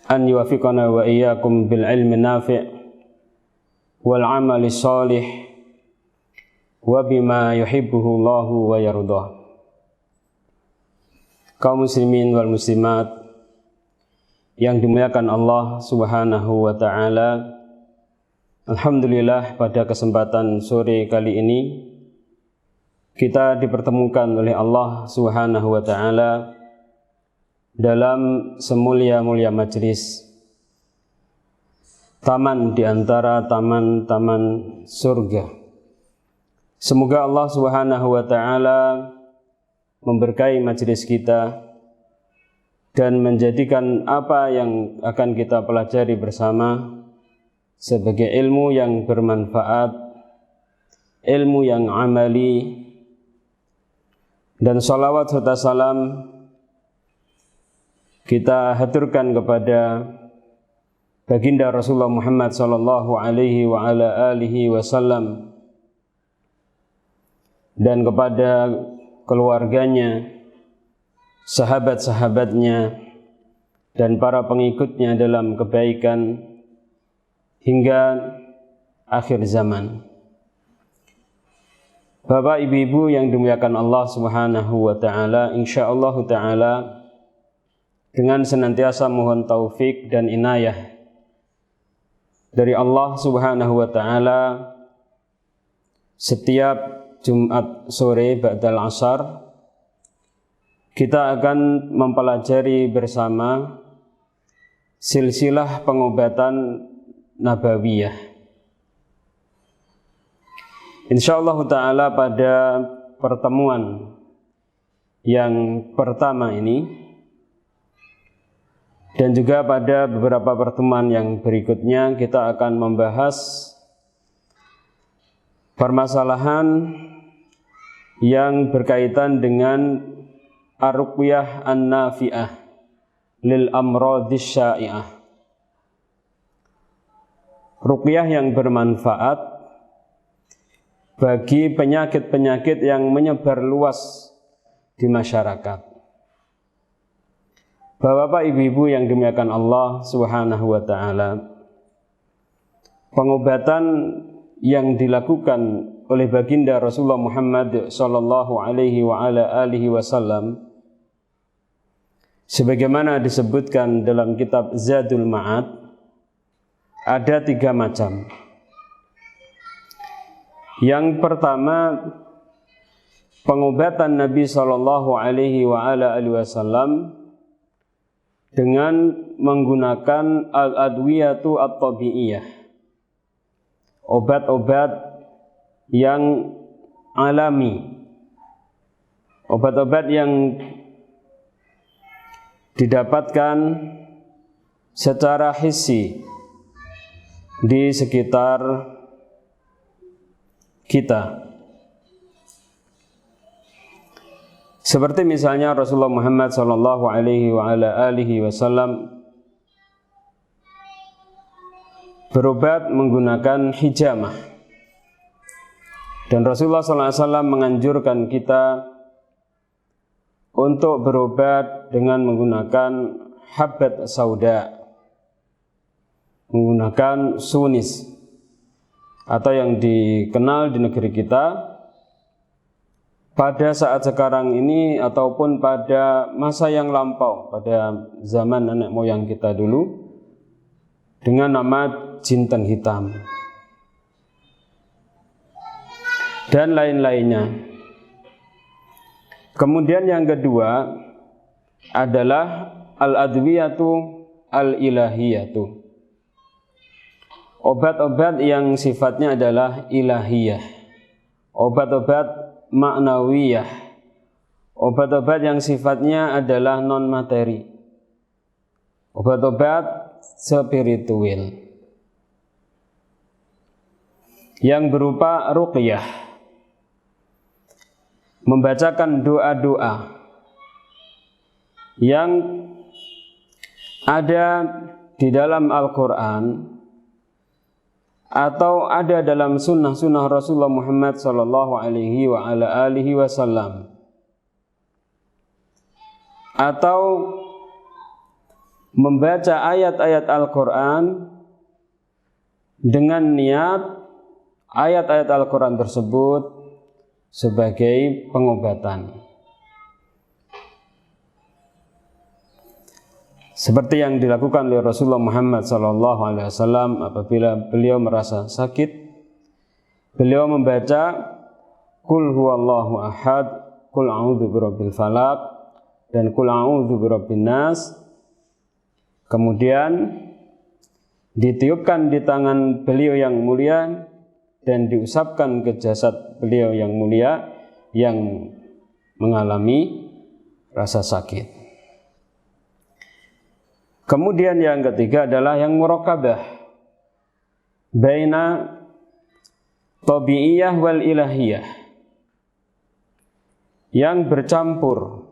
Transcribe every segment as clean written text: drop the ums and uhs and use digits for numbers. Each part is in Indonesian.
an yuwaffiqana wa iyyakum bil ilmi nafi' wal amali shalih wa bima yuhibbuhu Allahu wa yardah. Kaum muslimin wal muslimat yang dimuliakan Allah Subhanahu wa taala, alhamdulillah pada kesempatan sore kali ini kita dipertemukan oleh Allah Subhanahu wa taala dalam semulia-mulia majelis, taman di antara taman-taman surga. Semoga Allah Subhanahu wa taala memberkahi majelis kita dan menjadikan apa yang akan kita pelajari bersama sebagai ilmu yang bermanfaat, ilmu yang amali, dan salawat serta salam kita haturkan kepada baginda Rasulullah Muhammad sallallahu alaihi wa ala alihi wasallam dan kepada keluarganya, sahabat-sahabatnya, dan para pengikutnya dalam kebaikan hingga akhir zaman. Bapak ibu-ibu yang dimuliakan Allah Subhanahu wa taala, insyaallah taala dengan senantiasa mohon taufik dan inayah dari Allah Subhanahu wa taala, setiap Jumat sore ba'dal asar kita akan mempelajari bersama silsilah pengobatan nabawiyah. Insyaallah taala pada pertemuan yang pertama ini dan juga pada beberapa pertemuan yang berikutnya kita akan membahas permasalahan yang berkaitan dengan ar-ruqyah an-nafi'ah lil amradis syai'ah. Ruqyah yang bermanfaat bagi penyakit-penyakit yang menyebar luas di masyarakat. Bapak ibu-ibu yang dimuliakan Allah Subhanahu wa taala, pengobatan yang dilakukan oleh baginda Rasulullah Muhammad sallallahu alaihi wa ala alihi wasallam sebagaimana disebutkan dalam kitab Zadul Ma'ad ada 3 macam. Yang pertama, pengobatan Nabi sallallahu alaihi wa ala alihi wasallam dengan menggunakan al-adwiyatu at-tabi'iyah, obat-obat yang alami, obat-obat yang didapatkan secara hissi di sekitar kita. Seperti misalnya Rasulullah Muhammad sallallahu alaihi wa ala alihi wasallam berobat menggunakan hijamah. Dan Rasulullah sallallahu alaihi wasallam menganjurkan kita untuk berobat dengan menggunakan habbat sauda, menggunakan sunis, atau yang dikenal di negeri kita pada saat sekarang ini ataupun pada masa yang lampau, pada zaman nenek moyang kita dulu, dengan nama jinten hitam dan lain-lainnya. Kemudian yang kedua adalah al-adwiyatu al-ilahiyatu, obat-obat yang sifatnya adalah ilahiyah, obat-obat maknawiyah, obat-obat yang sifatnya adalah non materi, obat-obat spiritual yang berupa ruqyah, membacakan doa-doa yang ada di dalam Al-Quran atau ada dalam sunnah-sunnah Rasulullah Muhammad sallallahu alaihi wa ala alihi wasallam, atau membaca ayat-ayat Al-Quran dengan niat ayat-ayat Al-Quran tersebut sebagai pengobatan. Seperti yang dilakukan oleh Rasulullah Muhammad SAW apabila beliau merasa sakit, beliau membaca Qul huwallahu ahad, Qul a'udzu birabbil falaq, dan Qul a'udzu birabbin nas. Kemudian ditiupkan di tangan beliau yang mulia dan diusapkan ke jasad beliau yang mulia yang mengalami rasa sakit. Kemudian yang ketiga adalah yang muraqabah baina tabi'iyah wal ilahiyah, yang bercampur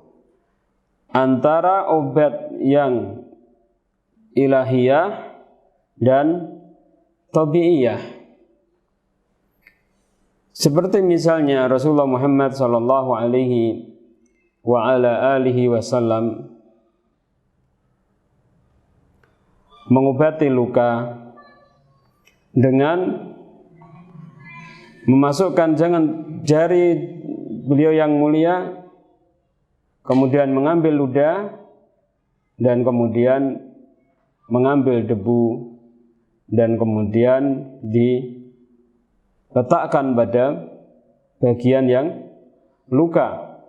antara obat yang ilahiyah dan tabi'iyah. Seperti misalnya Rasulullah Muhammad sallallahu alaihi wa ala alihi wasallam mengobati luka dengan memasukkan jari beliau yang mulia, kemudian mengambil ludah dan kemudian mengambil debu dan kemudian diletakkan pada bagian yang luka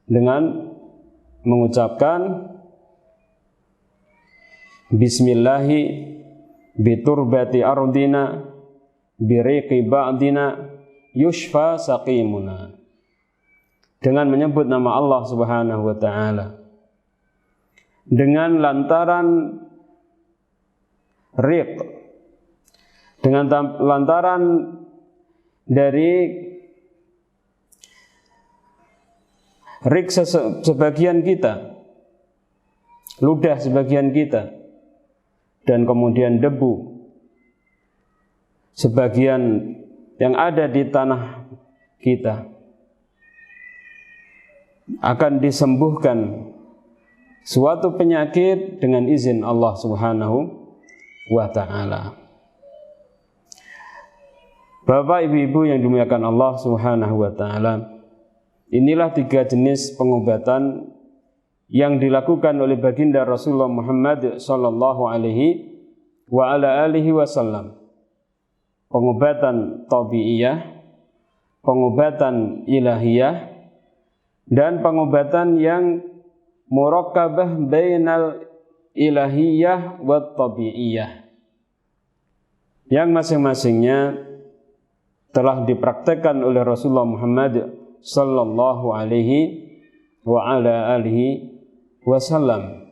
dengan mengucapkan Bismillahi biturbati ardina biriqi ba'dina yushfa saqimuna, dengan menyebut nama Allah Subhanahu wa ta'ala, dengan lantaran riq, dengan lantaran dari riq sebagian kita, ludah sebagian kita, dan kemudian debu sebagian yang ada di tanah kita, akan disembuhkan suatu penyakit dengan izin Allah Subhanahu wa ta'ala. Bapak Ibu yang dimuliakan Allah Subhanahu wa ta'ala, inilah 3 jenis pengobatan yang dilakukan oleh baginda Rasulullah Muhammad sallallahu alaihi wa ala alihi wasallam. Pengobatan tabi'iyah, pengobatan ilahiyah, dan pengobatan yang muraqabah bainal ilahiyah wa tabi'iyah, yang masing-masingnya telah dipraktekkan oleh Rasulullah Muhammad sallallahu alaihi wa ala alihi wasallam.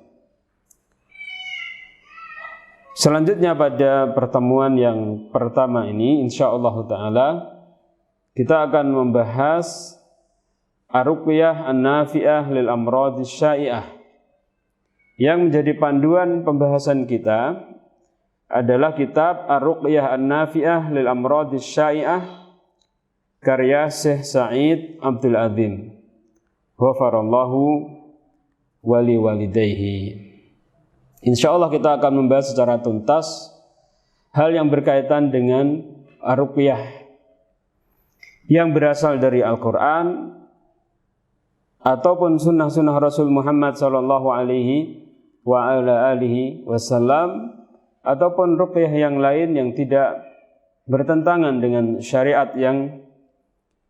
Selanjutnya pada pertemuan yang pertama ini insyaallah taala kita akan membahas Ar-Ruqyah An-Nafi'ah lil Amradis Syai'ah. Yang menjadi panduan pembahasan kita adalah kitab Ar-Ruqyah An-Nafi'ah lil Amradis Syai'ah karya Syekh Sa'id Abdul Azim ghafarallahu wali walidayhi. Insyaallah kita akan membahas secara tuntas hal yang berkaitan dengan Ar-Ruqyah yang berasal dari Al-Quran ataupun sunnah-sunnah Rasul Muhammad sallallahu alaihi wa ala alihi wasallam, ataupun ruqyah yang lain yang tidak bertentangan dengan syariat yang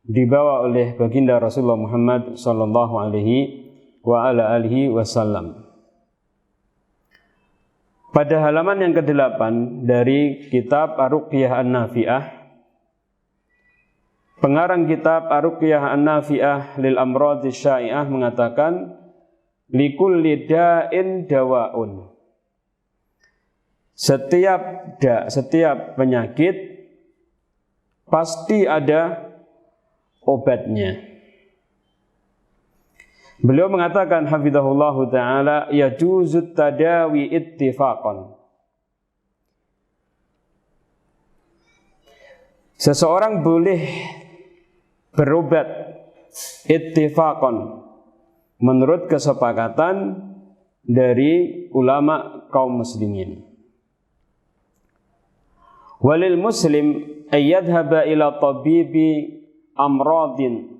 dibawa oleh baginda Rasulullah Muhammad sallallahu alaihi wa ala alihi wasallam. Pada halaman yang ke-8 dari kitab Ar-Ruqyah An-Nafi'ah, pengarang kitab Ar-Ruqyah An-Nafi'ah lil Amradis Syai'ah mengatakan likulli da'in dawa'un. Setiap penyakit pasti ada obatnya. Beliau mengatakan hafizahullahu ta'ala yajuzut tadawi ittifaqan. Seseorang boleh berobat ittifaqan menurut kesepakatan dari ulama kaum muslimin. Walil muslim ayyadhaba ila tabibi amradin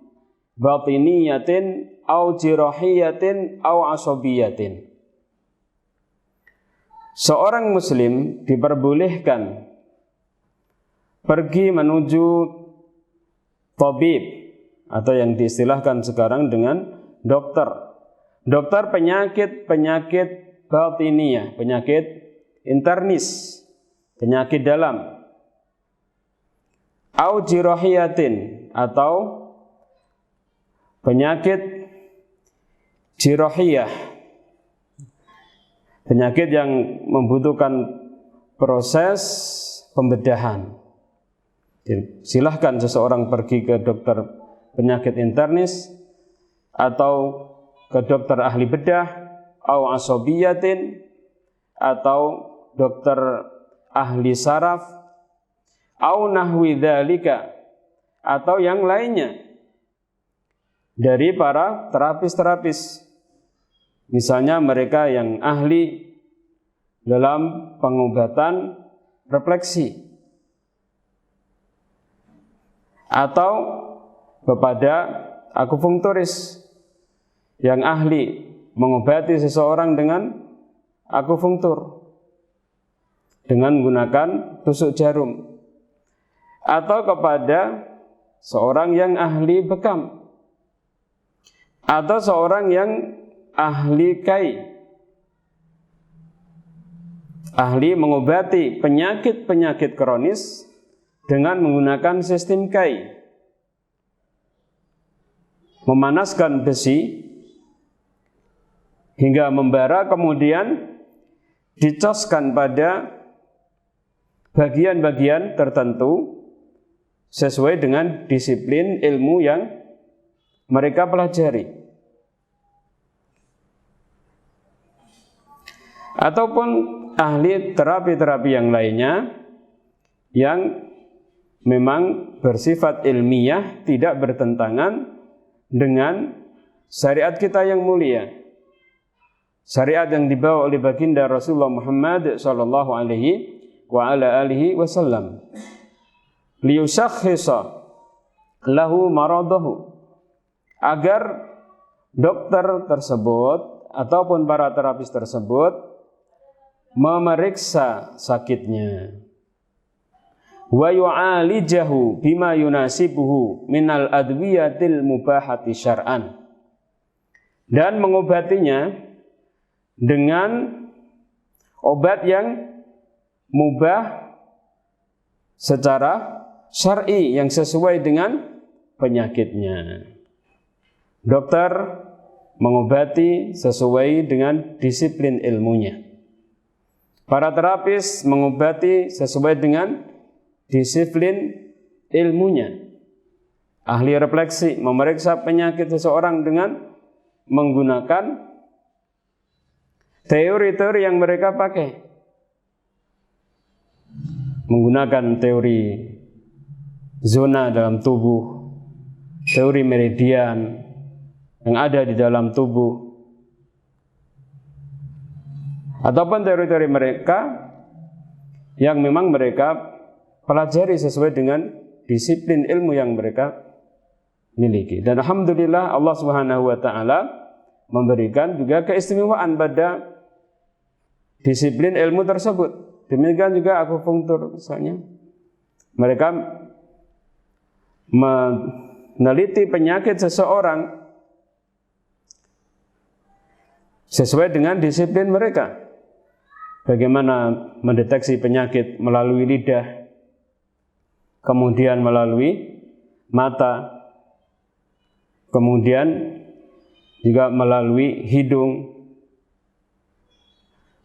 batiniyatin au jirahiyatin au asabiyatin. Seorang muslim diperbolehkan pergi menuju tabib atau yang diistilahkan sekarang dengan dokter. Dokter penyakit batiniyah, penyakit internis, penyakit dalam. Au jirahiyatin atau penyakit jirahiyah, penyakit yang membutuhkan proses pembedahan. Silahkan seseorang pergi ke dokter penyakit internis atau ke dokter ahli bedah, au asabiyatin atau dokter ahli saraf, au nahwi dzalika atau yang lainnya dari para terapis-terapis. Misalnya mereka yang ahli dalam pengobatan refleksi atau kepada akupunkturis yang ahli mengobati seseorang dengan akupunktur dengan menggunakan tusuk jarum, atau kepada seorang yang ahli bekam atau seorang yang ahli kai, ahli mengobati penyakit-penyakit kronis dengan menggunakan sistem kai, memanaskan besi hingga membara, kemudian dicoskan pada bagian-bagian tertentu sesuai dengan disiplin ilmu yang mereka pelajari. Ataupun ahli terapi-terapi yang lainnya yang memang bersifat ilmiah, tidak bertentangan dengan syariat kita yang mulia, syariat yang dibawa oleh baginda Rasulullah Muhammad sallallahu alaihi wa ala alihi wasallam, liyushakhisa lahu maradahu, agar dokter tersebut ataupun para terapis tersebut memeriksa sakitnya, wa yu'alijahu bima yunasibuhu minal adwiyatil mubahati syar'an, dan mengobatinya dengan obat yang mubah secara syar'i, yang sesuai dengan penyakitnya. Dokter mengobati sesuai dengan disiplin ilmunya. Para terapis mengobati sesuai dengan disiplin ilmunya. Ahli refleksi memeriksa penyakit seseorang dengan menggunakan teori-teori yang mereka pakai. Menggunakan teori zona dalam tubuh, teori meridian yang ada di dalam tubuh, ataupun teori-teori mereka yang memang mereka pelajari sesuai dengan disiplin ilmu yang mereka miliki. Dan alhamdulillah Allah Subhanahu wa taala memberikan juga keistimewaan pada disiplin ilmu tersebut. Demikian juga akupunktur misalnya. Mereka meneliti penyakit seseorang sesuai dengan disiplin mereka. Bagaimana mendeteksi penyakit melalui lidah, kemudian melalui mata, kemudian juga melalui hidung,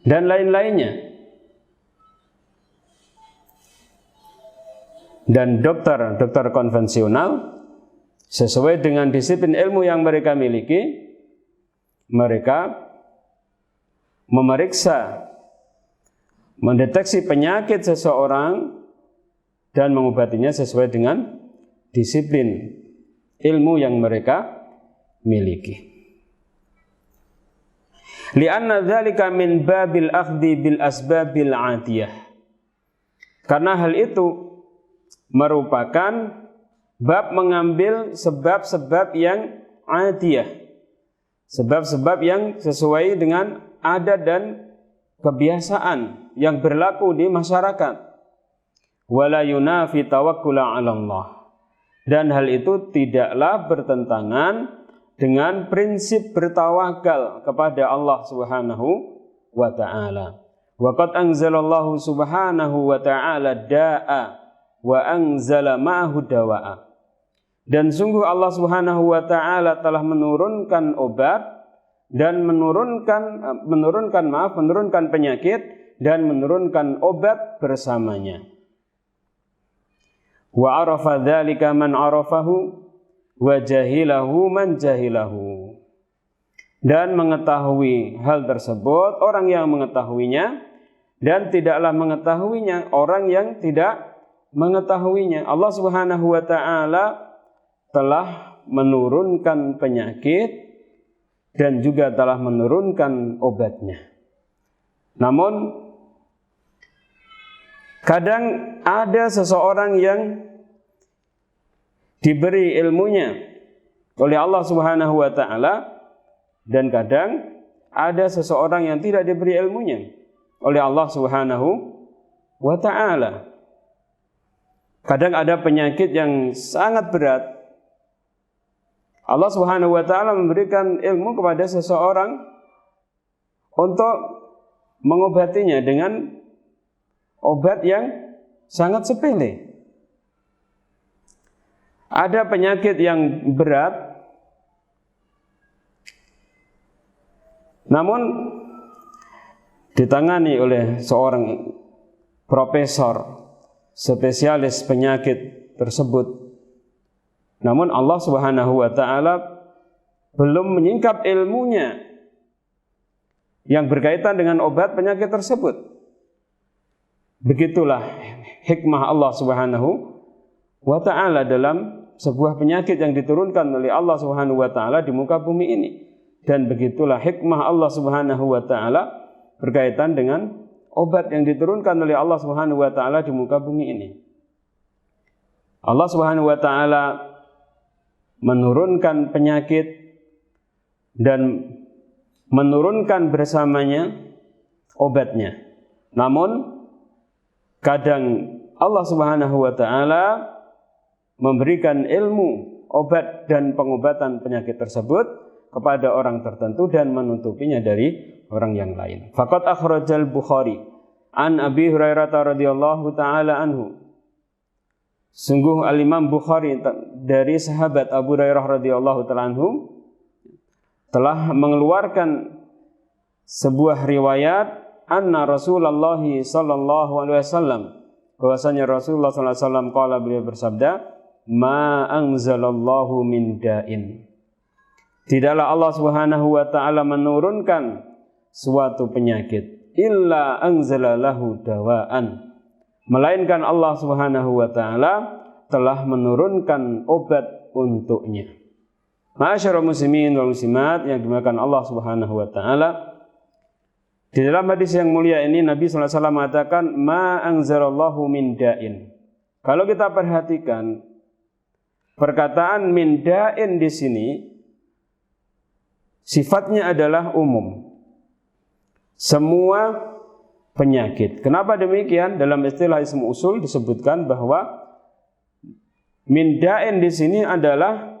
dan lain-lainnya. Dan dokter konvensional sesuai dengan disiplin ilmu yang mereka miliki, mereka memeriksa, mendeteksi penyakit seseorang dan mengobatinya sesuai dengan disiplin ilmu yang mereka miliki. Li'anna dzalika min babil akhdhi bil asbabil 'atiyah. Karena hal itu merupakan bab mengambil sebab-sebab yang 'atiyah. Sebab-sebab yang sesuai dengan adat dan kebiasaan yang berlaku di masyarakat. Wala yunafi tawakkula 'ala Allah. Dan hal itu tidaklah bertentangan dengan prinsip bertawakal kepada Allah Subhanahu wa taala. Wa qad anzalallahu subhanahu wa ta'ala da'a wa anzala ma'ahu dawa'a. Dan sungguh Allah Subhanahu wa taala telah menurunkan obat dan menurunkan penyakit dan menurunkan obat bersamanya. Wa arafa dzalika man arafahu wa jahilahu man jahilahu. Dan mengetahui hal tersebut orang yang mengetahuinya, dan tidaklah mengetahuinya orang yang tidak mengetahuinya. Allah Subhanahu wa taala telah menurunkan penyakit dan juga telah menurunkan obatnya. Namun kadang ada seseorang yang diberi ilmunya oleh Allah Subhanahu wa taala, dan kadang ada seseorang yang tidak diberi ilmunya oleh Allah Subhanahu wa taala. Kadang ada penyakit yang sangat berat. Allah Subhanahu wa taala memberikan ilmu kepada seseorang untuk mengobatinya dengan obat yang sangat sepele. Ada penyakit yang berat, namun ditangani oleh seorang profesor spesialis penyakit tersebut. Namun Allah Subhanahu wa taala belum menyingkap ilmunya yang berkaitan dengan obat penyakit tersebut. Begitulah hikmah Allah Subhanahu wa taala dalam sebuah penyakit yang diturunkan oleh Allah Subhanahu wa taala di muka bumi ini. Dan begitulah hikmah Allah Subhanahu wa taala berkaitan dengan obat yang diturunkan oleh Allah Subhanahu wa taala di muka bumi ini. Allah Subhanahu wa taala menurunkan penyakit dan menurunkan bersamanya obatnya. Namun kadang Allah Subhanahu wa taala memberikan ilmu obat dan pengobatan penyakit tersebut kepada orang tertentu dan menutupinya dari orang yang lain. Faqad akhrajal Bukhari an Abi Hurairah radhiyallahu taala anhu. Sungguh Al-Imam Bukhari dari sahabat Abu Hurairah radhiyallahu taala anhu telah mengeluarkan sebuah riwayat anna Rasulullah sallallahu alaihi wasallam, bahwasanya Rasulullah sallallahu alaihi wasallam qala, beliau bersabda, ma anzalallahu min da'in. Tidaklah Allah Subhanahu wa taala menurunkan suatu penyakit illa anzala lahu dawaan, melainkan Allah Subhanahu wa taala telah menurunkan obat untuknya. Ma'asyiral muslimin wal muslimat yang dimuliakan Allah Subhanahu wa taala, di dalam hadis yang mulia ini Nabi sallallahu alaihi wasallam mengatakan ma anzalallahu min da'in. Kalau kita perhatikan perkataan min da'in di sini sifatnya adalah umum. Semua penyakit. Kenapa demikian? Dalam istilah ismu usul disebutkan bahwa min da'in di sini adalah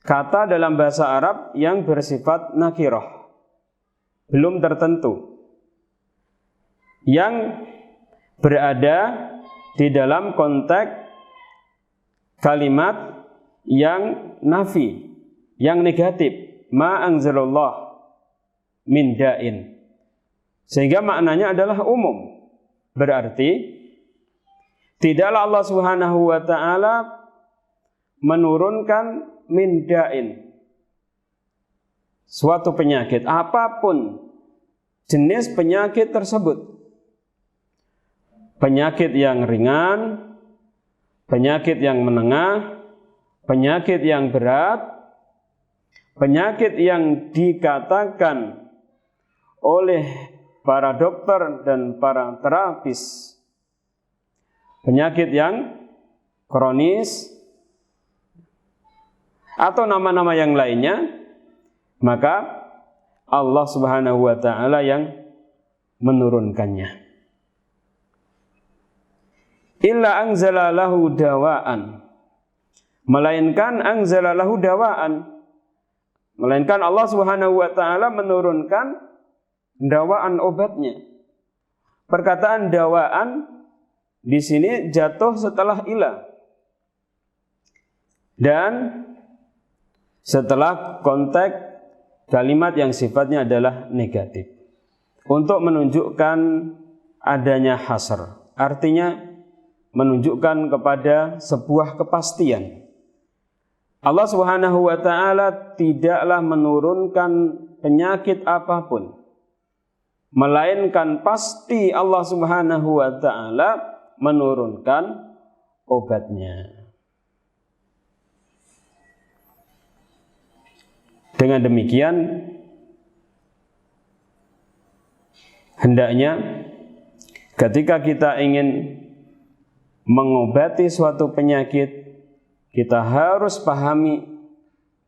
kata dalam bahasa Arab yang bersifat nakirah, belum tertentu, yang berada di dalam konteks kalimat yang nafi, yang negatif, ma anzalallah min da'in, sehingga maknanya adalah umum. Berarti tidaklah Allah Subhanahu wa taala menurunkan min da'in, suatu penyakit, apapun jenis penyakit tersebut. Penyakit yang ringan, penyakit yang menengah, penyakit yang berat, penyakit yang dikatakan oleh para dokter dan para terapis penyakit yang kronis atau nama-nama yang lainnya, maka Allah Subhanahu wa taala yang menurunkannya. Illa anzala lahu dawaan, melainkan anzala lahu dawaan, melainkan Allah Subhanahu wa taala menurunkan dawaan, obatnya. Perkataan dawaan di sini jatuh setelah ila dan setelah konteks kalimat yang sifatnya adalah negatif untuk menunjukkan adanya hasr, artinya menunjukkan kepada sebuah kepastian. Allah Subhanahu wa taala tidaklah menurunkan penyakit apapun, melainkan pasti Allah Subhanahu wa taala menurunkan obatnya. Dengan demikian, hendaknya ketika kita ingin mengobati suatu penyakit, kita harus pahami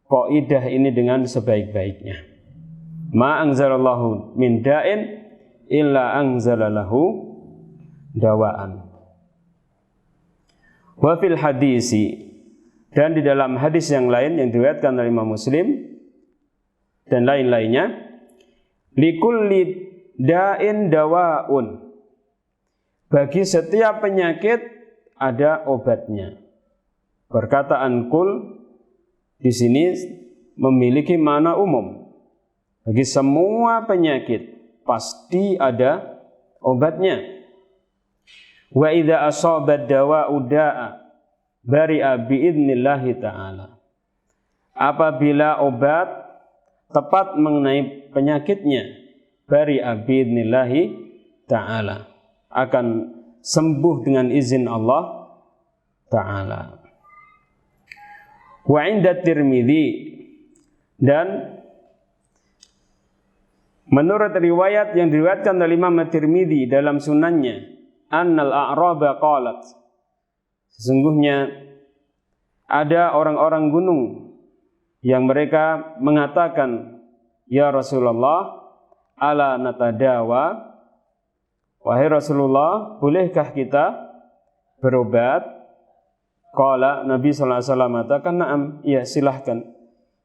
kaidah ini dengan sebaik-baiknya. Ma anzalallahu min da'in illa anzalalahu dawaan. Wa fil hadisi, dan di dalam hadis yang lain yang diriwayatkan oleh Imam Muslim dan lain-lainnya, likulli da'in dawaun, bagi setiap penyakit ada obatnya. Perkataan kul di sini memiliki makna umum. Bagi semua penyakit pasti ada obatnya. Wa idza asabat dawa'u da'a bari'a biidnillahi ta'ala. Apabila obat tepat mengenai penyakitnya, bari'a biidnillahi ta'ala, akan sembuh dengan izin Allah Ta'ala. Wa inda Tirmidzi, dan menurut riwayat yang diriwayatkan oleh Imam Tirmidzi dalam sunannya, annal a'raba qalat, sesungguhnya ada orang-orang gunung yang mereka mengatakan, ya Rasulullah, ala natadawa, wahai Rasulullah, bolehkah kita berobat? Qala, Nabi sallallahu alaihi wasallam mengatakan, na'am, iya silahkan.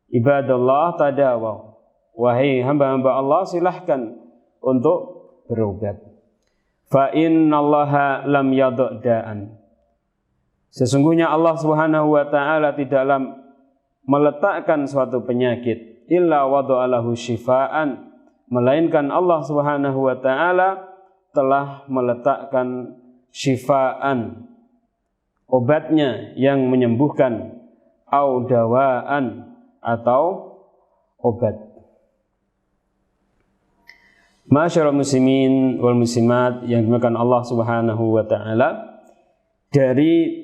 Ibadallah tadawaw, wahai hamba-hamba Allah, silahkan untuk berobat. Fa innallaha lam yadh' da'an, sesungguhnya Allah Subhanahu wa taala tidaklah meletakkan suatu penyakit, illa wada'alahu syifaan, melainkan Allah Subhanahu wa taala telah meletakkan syifaan, obatnya yang menyembuhkan, au dawaan, atau obat. Masyaallah muslimin wal muslimat yang dimuliakan Allah Subhanahu wa taala, dari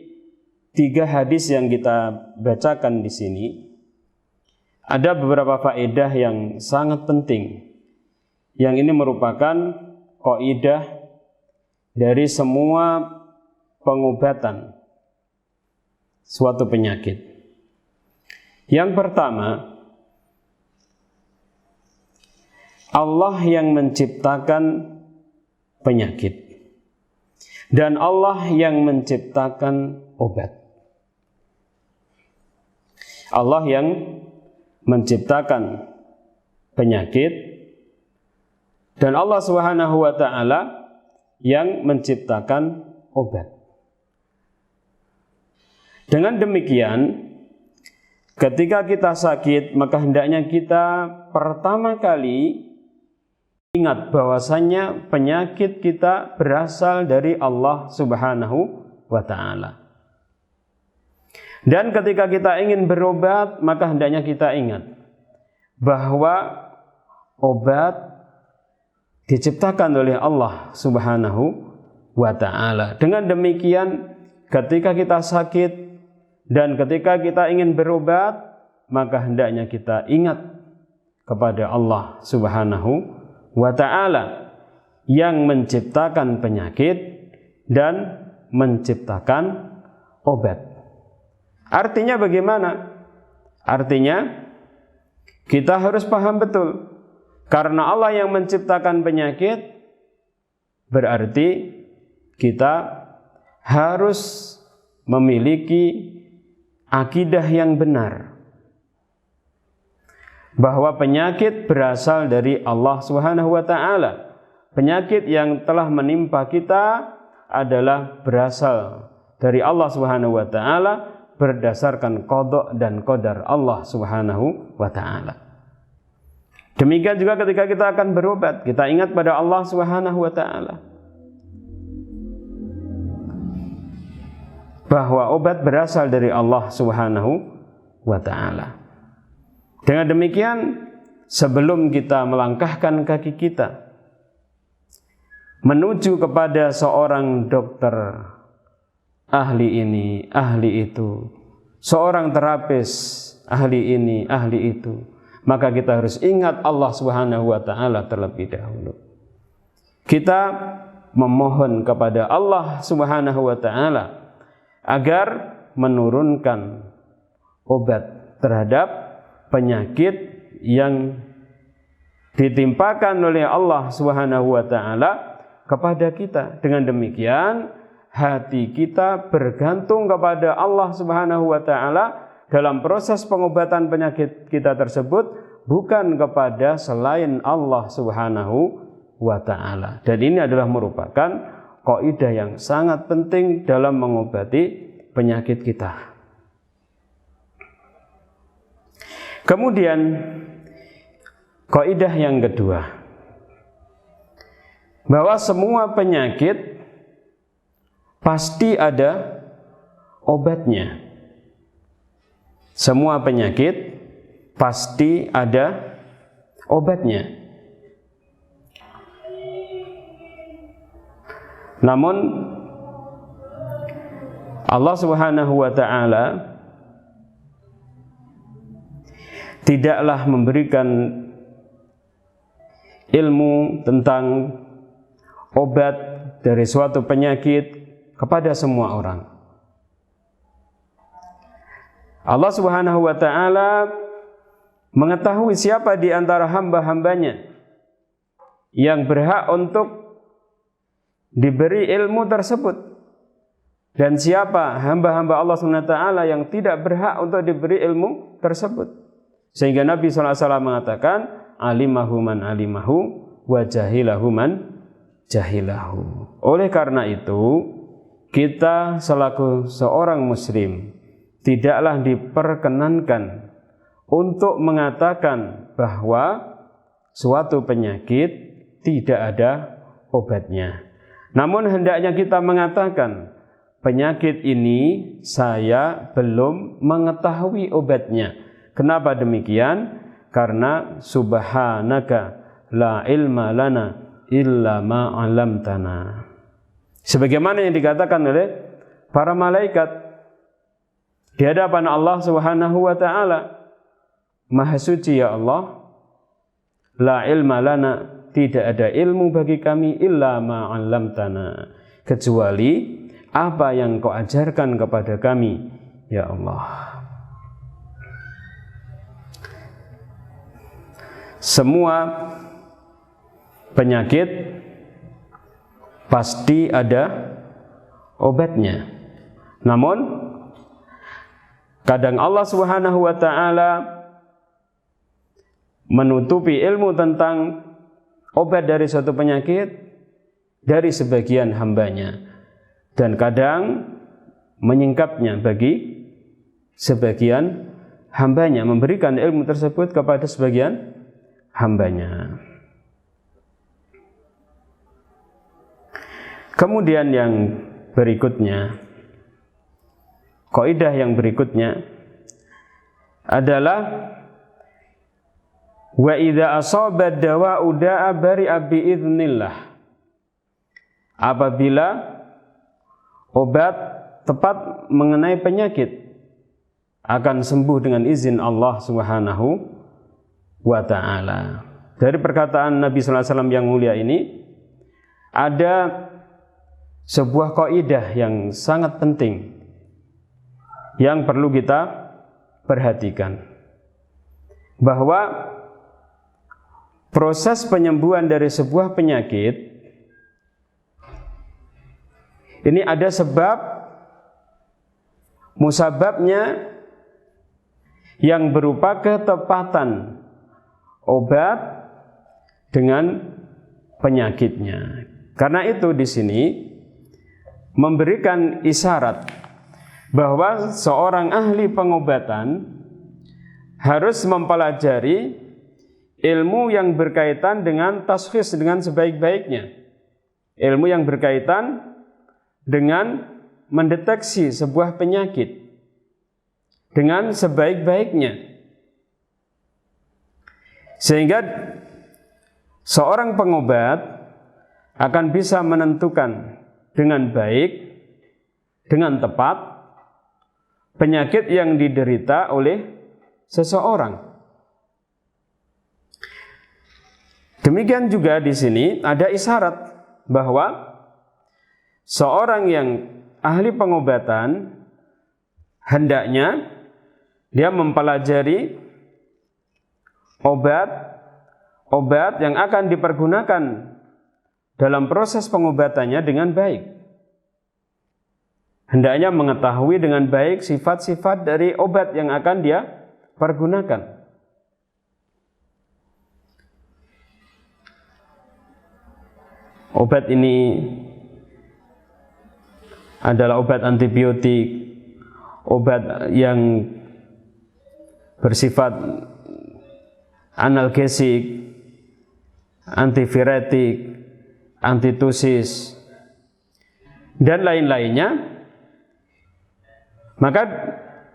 3 hadis yang kita bacakan di sini ada beberapa faedah yang sangat penting, yang ini merupakan kaidah dari semua pengobatan suatu penyakit. Yang pertama, Allah yang menciptakan penyakit dan Allah yang menciptakan obat. Allah yang menciptakan penyakit dan Allah Subhanahu wa taala yang menciptakan obat. Dengan demikian, ketika kita sakit, maka hendaknya kita pertama kali ingat bahwasannya penyakit kita berasal dari Allah Subhanahu wa taala. Dan ketika kita ingin berobat, maka hendaknya kita ingat bahwa obat diciptakan oleh Allah Subhanahu wa ta'ala. Dengan demikian, ketika kita sakit dan ketika kita ingin berobat, maka hendaknya kita ingat kepada Allah Subhanahu wa ta'ala yang menciptakan penyakit dan menciptakan obat. Artinya bagaimana? Artinya kita harus paham betul, karena Allah yang menciptakan penyakit, berarti kita harus memiliki akidah yang benar bahwa penyakit berasal dari Allah Subhanahu wa taala. Penyakit yang telah menimpa kita adalah berasal dari Allah Subhanahu wa taala berdasarkan qada dan qadar Allah Subhanahu wa taala. Demikian juga ketika kita akan berobat, kita ingat pada Allah Subhanahu wa taala bahwa obat berasal dari Allah Subhanahu wa taala. Dengan demikian, sebelum kita melangkahkan kaki kita menuju kepada seorang dokter, ahli ini, ahli itu, seorang terapis, ahli ini, ahli itu, maka kita harus ingat Allah Subhanahu wa taala terlebih dahulu. Kita memohon kepada Allah Subhanahu wa taala agar menurunkan obat terhadap penyakit yang ditimpakan oleh Allah Subhanahu wa taala kepada kita. Dengan demikian, hati kita bergantung kepada Allah Subhanahu wa taala dalam proses pengobatan penyakit kita tersebut, bukan kepada selain Allah Subhanahu wa taala. Dan ini adalah merupakan kaidah yang sangat penting dalam mengobati penyakit kita. Kemudian kaidah yang kedua, bahwa semua penyakit pasti ada obatnya. Semua penyakit pasti ada obatnya. Namun Allah Subhanahu wa taala tidaklah memberikan ilmu tentang obat dari suatu penyakit kepada semua orang. Allah Subhanahu wa taala mengetahui siapa di antara hamba-hambanya yang berhak untuk diberi ilmu tersebut, dan siapa hamba-hamba Allah Subhanahu wa taala yang tidak berhak untuk diberi ilmu tersebut. Sehingga Nabi SAW mengatakan, alimahu man alimahu wa jahilahu man jahilahu. Oleh karena itu, kita selaku seorang muslim tidaklah diperkenankan untuk mengatakan bahwa suatu penyakit tidak ada obatnya. Namun hendaknya kita mengatakan, penyakit ini saya belum mengetahui obatnya. Kenapa demikian? Karena subhanaka la ilma lana illa ma 'allamtana. Sebagaimana yang dikatakan oleh para malaikat di hadapan Allah Subhanahu wa taala, Maha suci ya Allah, la ilma lana, tidak ada ilmu bagi kami illa ma 'allamtana, kecuali apa yang Kau ajarkan kepada kami ya Allah. Semua penyakit pasti ada obatnya. Namun kadang Allah Subhanahu wa taala menutupi ilmu tentang obat dari suatu penyakit dari sebagian hambanya, dan kadang menyingkapnya bagi sebagian hambanya, memberikan ilmu tersebut kepada sebagian hambanya. Kemudian yang berikutnya, kaidah yang berikutnya adalah wa idza asaba dawa'u da'a bari'a bi idznillah. Apabila obat tepat mengenai penyakit akan sembuh dengan izin Allah Subhanahu wa ta'ala. dari perkataan Nabi sallallahu alaihi wasallam yang mulia ini ada sebuah kaidah yang sangat penting yang perlu kita perhatikan, bahwa proses penyembuhan dari sebuah penyakit ini ada sebab musababnya yang berupa ketepatan obat dengan penyakitnya. Karena itu di sini memberikan isyarat bahwa seorang ahli pengobatan harus mempelajari ilmu yang berkaitan dengan taskhis dengan sebaik-baiknya, ilmu yang berkaitan dengan mendeteksi sebuah penyakit dengan sebaik-baiknya, sehingga seorang pengobat akan bisa menentukan dengan baik, dengan tepat penyakit yang diderita oleh seseorang. Demikian juga di sini ada isyarat bahwa seorang yang ahli pengobatan hendaknya dia mempelajari obat yang akan dipergunakan dalam proses pengobatannya dengan baik. Hendaknya mengetahui dengan baik sifat-sifat dari obat yang akan dia pergunakan. Obat ini adalah obat antibiotik, obat yang bersifat analgesik, antiviretik, antitusis, dan lain-lainnya, maka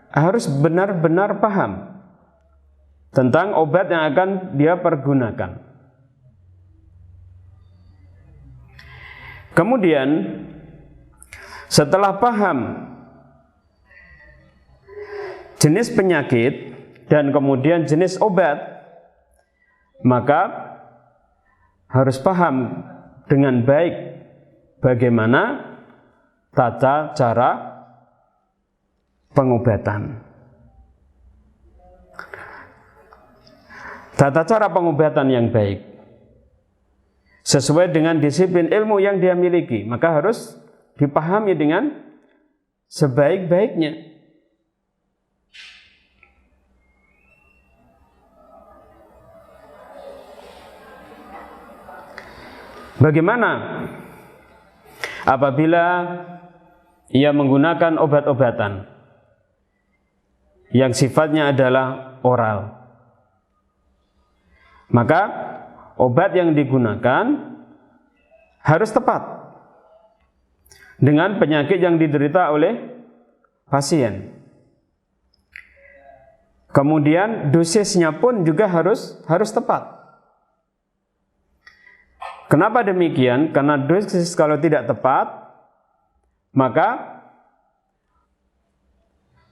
harus benar-benar paham tentang obat yang akan dia pergunakan. Kemudian setelah paham jenis penyakit dan kemudian jenis obat, maka harus paham dengan baik bagaimana tata cara pengobatan. Tata cara pengobatan yang baik sesuai dengan disiplin ilmu yang dia miliki, maka harus dipahami dengan sebaik-baiknya. Bagaimana apabila ia menggunakan obat-obatan yang sifatnya adalah oral? Maka obat yang digunakan harus tepat dengan penyakit yang diderita oleh pasien. Kemudian dosisnya pun juga harus tepat. Kenapa demikian? Karena dosis kalau tidak tepat, maka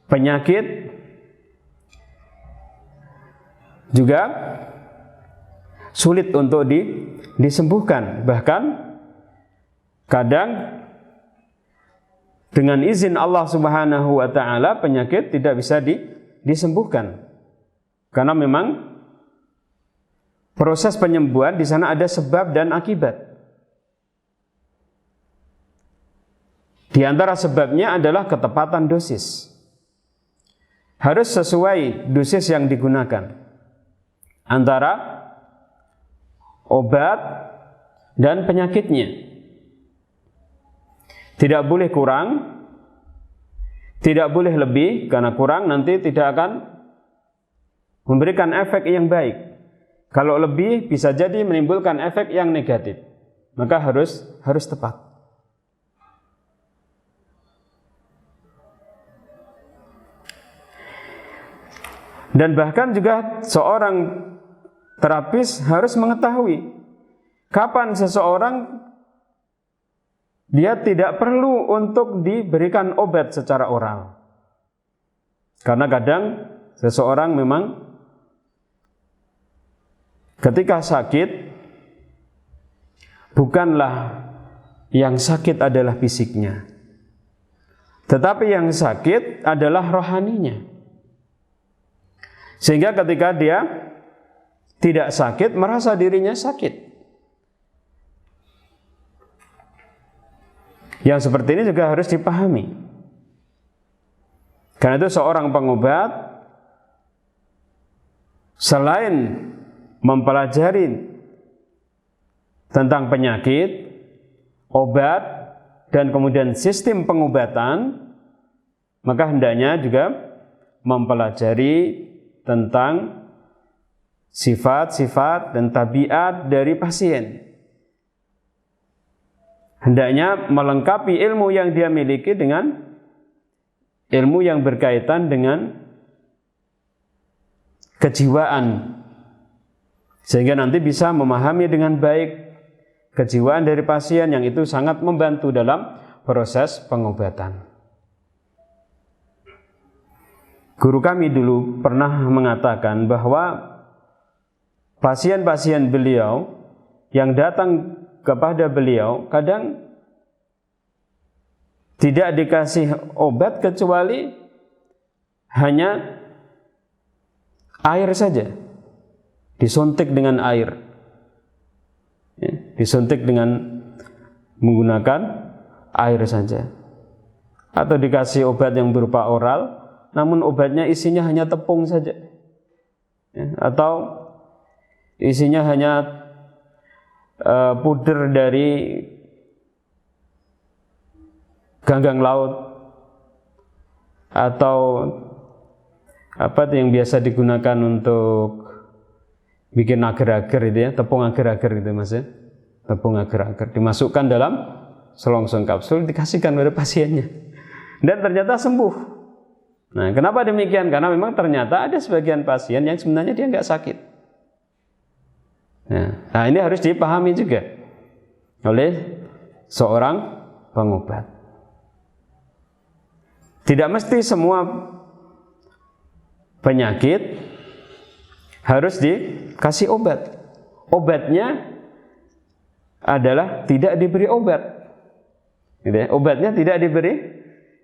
penyakit juga sulit untuk disembuhkan. Bahkan kadang dengan izin Allah Subhanahu wa taala penyakit tidak bisa disembuhkan. Karena memang proses penyembuhan di sana ada sebab dan akibat. Di antara sebabnya adalah ketepatan dosis. Harus sesuai dosis yang digunakan antara obat dan penyakitnya. Tidak boleh kurang, tidak boleh lebih, karena kurang nanti tidak akan memberikan efek yang baik. Kalau lebih bisa jadi menimbulkan efek yang negatif. Maka harus tepat. Dan bahkan juga seorang terapis harus mengetahui kapan seseorang dia tidak perlu untuk diberikan obat secara oral. Karena kadang seseorang memang ketika sakit, bukanlah yang sakit adalah fisiknya, tetapi yang sakit adalah rohaninya. Sehingga ketika dia tidak sakit, merasa dirinya sakit. Yang seperti ini juga harus dipahami. Karena itu seorang pengobat, selain mempelajari tentang penyakit, obat, dan kemudian sistem pengobatan, maka hendaknya juga mempelajari tentang sifat-sifat dan tabiat dari pasien. Hendaknya melengkapi ilmu yang dia miliki dengan ilmu yang berkaitan dengan kejiwaan, sehingga nanti bisa memahami dengan baik kejiwaan dari pasien, yang itu sangat membantu dalam proses pengobatan. Guru kami dulu pernah mengatakan bahwa pasien-pasien beliau yang datang kepada beliau kadang tidak dikasih obat kecuali hanya air saja, disuntik dengan air, disuntik dengan menggunakan air saja, atau dikasih obat yang berupa oral, namun obatnya isinya hanya tepung saja, atau isinya hanya puder dari ganggang laut, atau apa yang biasa digunakan untuk bikin agar-agar itu ya, tepung agar-agar itu mas ya, tepung agar-agar dimasukkan dalam selongsong kapsul, dikasihkan pada pasiennya, dan ternyata sembuh. Nah, kenapa demikian? Karena memang ternyata ada sebagian pasien yang sebenarnya dia nggak sakit. Nah, ini harus dipahami juga oleh seorang pengobat. Tidak mesti semua penyakit harus dikasih obat. Obatnya adalah tidak diberi obat. Obatnya tidak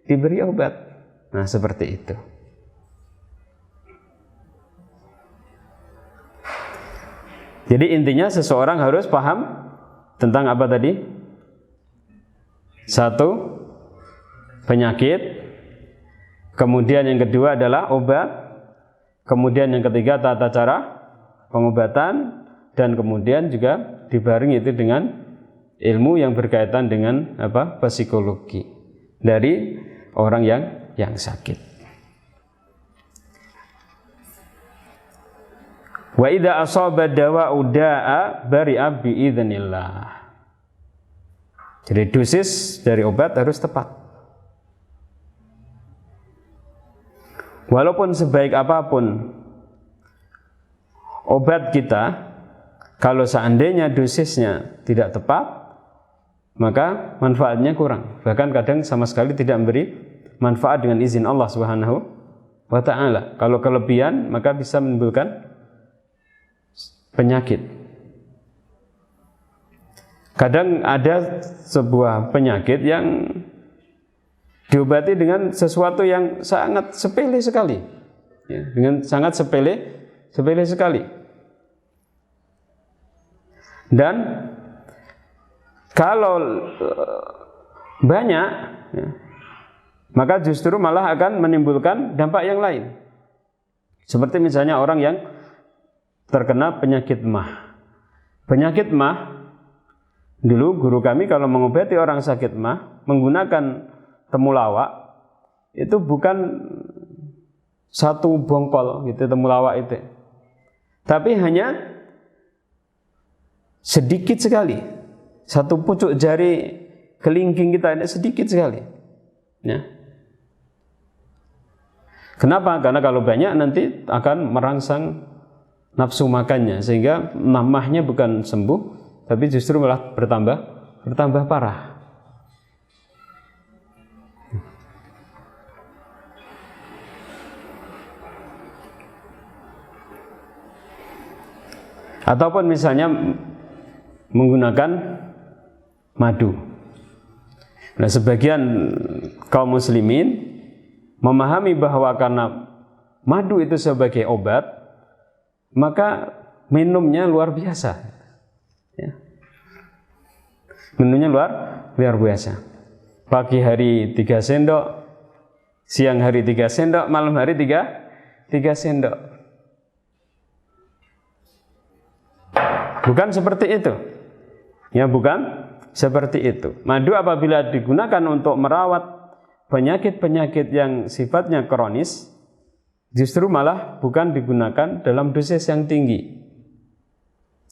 diberi obat. Nah, seperti itu. Jadi intinya seseorang harus paham tentang apa tadi? Satu, penyakit. Kemudian yang kedua adalah obat. Kemudian yang ketiga tata cara pengobatan. Dan kemudian juga dibarengi itu dengan ilmu yang berkaitan dengan psikologi dari orang yang sakit. Wa idza asaba dawa'u da'a bari'a bi idznillah. Jadi dosis dari obat harus tepat. Walaupun sebaik apapun obat kita, kalau seandainya dosisnya tidak tepat, maka manfaatnya kurang. Bahkan kadang sama sekali tidak memberi manfaat dengan izin Allah Subhanahu wa ta'ala. Kalau kelebihan, maka bisa menimbulkan penyakit. Kadang ada sebuah penyakit yang diobati dengan sesuatu yang sangat sepele sekali, dengan sangat sepele sekali. Dan kalau banyak, maka justru malah akan menimbulkan dampak yang lain. Seperti misalnya orang yang terkena penyakit mah. Penyakit mah, dulu guru kami kalau mengobati orang sakit mah menggunakan temulawak, itu bukan satu bongkol gitu temulawak itu, tapi hanya sedikit sekali, satu pucuk jari kelingking kita ini sedikit sekali. Ya. Kenapa? Karena kalau banyak nanti akan merangsang nafsu makannya, sehingga mamahnya bukan sembuh, tapi justru malah bertambah parah. Ataupun misalnya menggunakan madu. Nah, sebagian kaum muslimin memahami bahwa karena madu itu sebagai obat, maka minumnya luar biasa. Ya. Minumnya luar biasa. Pagi hari 3 sendok, siang hari 3 sendok, malam hari 3 sendok. Bukan seperti itu. Ya, bukan seperti itu. Madu apabila digunakan untuk merawat penyakit-penyakit yang sifatnya kronis, justru malah bukan digunakan dalam dosis yang tinggi.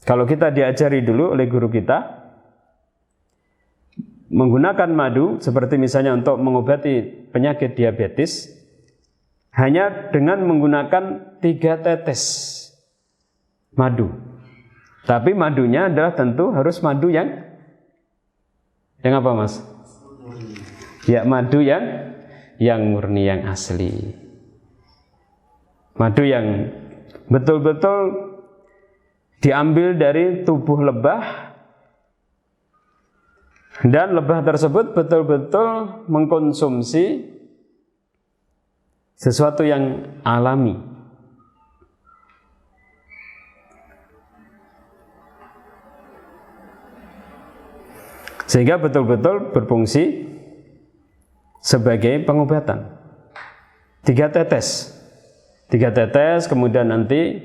Kalau kita diajari dulu oleh guru kita, menggunakan madu seperti misalnya untuk mengobati penyakit diabetes, hanya dengan menggunakan 3 tetes madu. Tapi madunya adalah tentu harus madu yang apa, Mas? Ya, madu yang murni, yang asli. Madu yang betul-betul diambil dari tubuh lebah, dan lebah tersebut betul-betul mengkonsumsi sesuatu yang alami. Sehingga betul-betul berfungsi sebagai pengobatan. 3 tetes, kemudian nanti